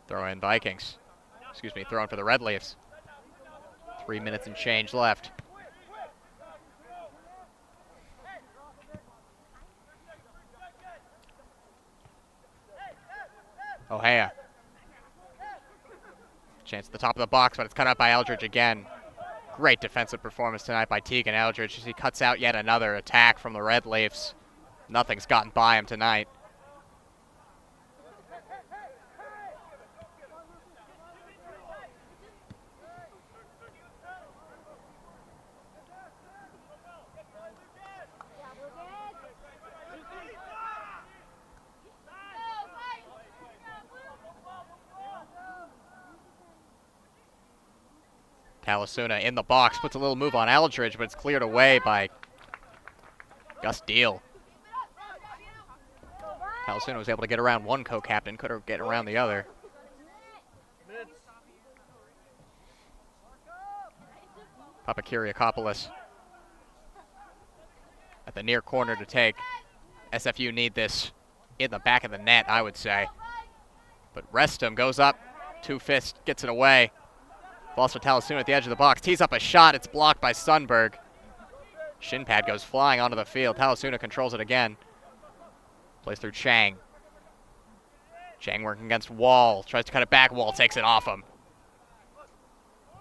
B: Throw in Vikings. Excuse me, throwing for the Red Leafs. 3 minutes and change left. Ohea. Chance at the top of the box, but it's cut out by Eldridge again. Great defensive performance tonight by Tegan Eldridge as he cuts out yet another attack from the Red Leafs. Nothing's gotten by him tonight. Talasuna in the box, puts a little move on Eldridge, but it's cleared away by Gus Deal. Talasuna was able to get around one co-captain, couldn't get around the other. Papakiriakopoulos at the near corner to take. SFU need this in the back of the net, I would say. But Restum goes up, two fists, gets it away. Balls for Talasuna at the edge of the box. Tees up a shot. It's blocked by Sundberg. Shin pad goes flying onto the field. Talasuna controls it again. Plays through Chang. Chang working against Wall. Tries to cut it back. Wall takes it off him.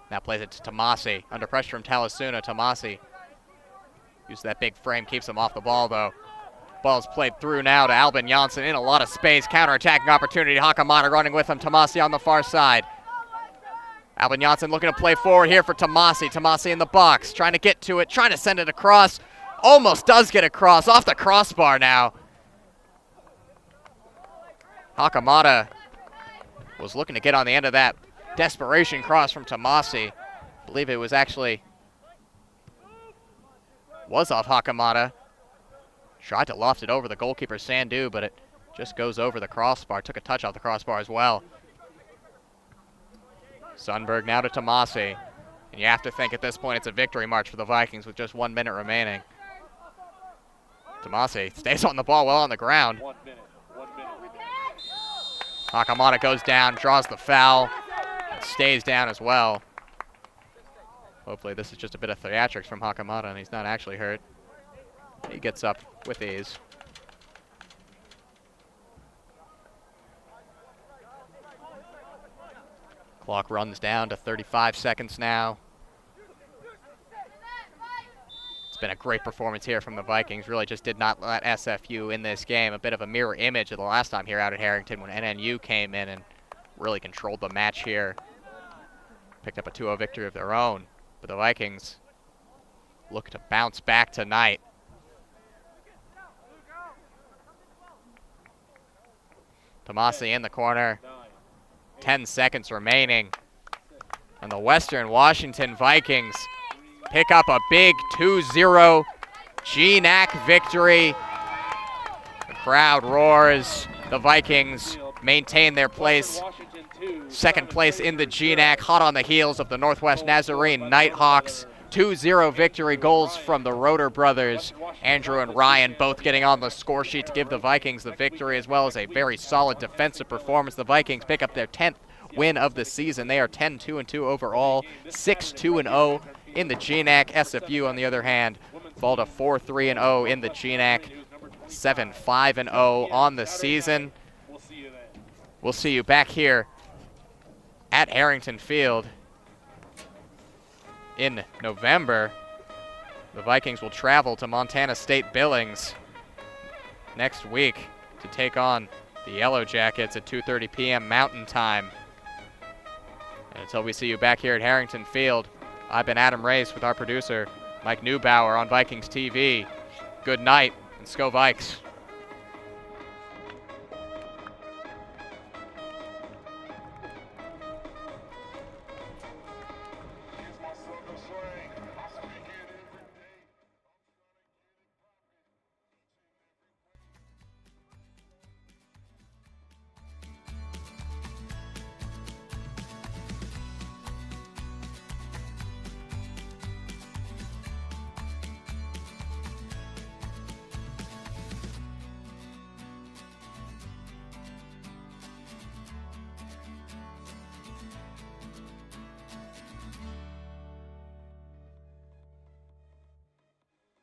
B: Now plays it to Tomasi. Under pressure from Talasuna. Tomasi uses that big frame. Keeps him off the ball, though. Ball's played through now to Albin Janssen in a lot of space. Counter-attacking opportunity. Hakamata running with him. Tomasi on the far side. Albin Janssen looking to play forward here for Tomasi. Tomasi in the box, trying to get to it, trying to send it across. Almost does get across, off the crossbar now. Hakamata was looking to get on the end of that desperation cross from Tomasi. I believe it was actually, was off Hakamata. Tried to loft it over the goalkeeper, Sandu, but it just goes over the crossbar. Took a touch off the crossbar as well. Sundberg now to Tomasi. And you have to think at this point it's a victory march for the Vikings with just 1 minute remaining. Tomasi stays on the ball well on the ground.
A: 1 minute. 1 minute.
B: Hakamata goes down, draws the foul, and stays down as well. Hopefully this is just a bit of theatrics from Hakamata and he's not actually hurt. He gets up with ease. Clock runs down to 35 seconds now. It's been a great performance here from the Vikings. Really just did not let SFU in this game. A bit of a mirror image of the last time here out at Harrington when NNU came in and really controlled the match here. Picked up a 2-0 victory of their own. But the Vikings look to bounce back tonight. Tomasi in the corner. 10 seconds remaining. And the Western Washington Vikings pick up a big 2-0 GNAC victory. The crowd roars. The Vikings maintain their place. Second place in the GNAC, hot on the heels of the Northwest Nazarene Nighthawks. 2-0 victory, goals from the Roeder brothers. Andrew and Ryan both getting on the score sheet to give the Vikings the victory, as well as a very solid defensive performance. The Vikings pick up their 10th win of the season. They are 10-2-2 overall, 6-2-0 in the GNAC. SFU, on the other hand, fall to 4-3-0 in the GNAC, 7-5-0 on the season. We'll see you back here at Harrington Field in November. The Vikings will travel to Montana State Billings next week to take on the Yellow Jackets at 2:30 p.m. Mountain Time. And until we see you back here at Harrington Field, I've been Adam Race with our producer, Mike Neubauer on Vikings TV. Good night, and Sko Vikes.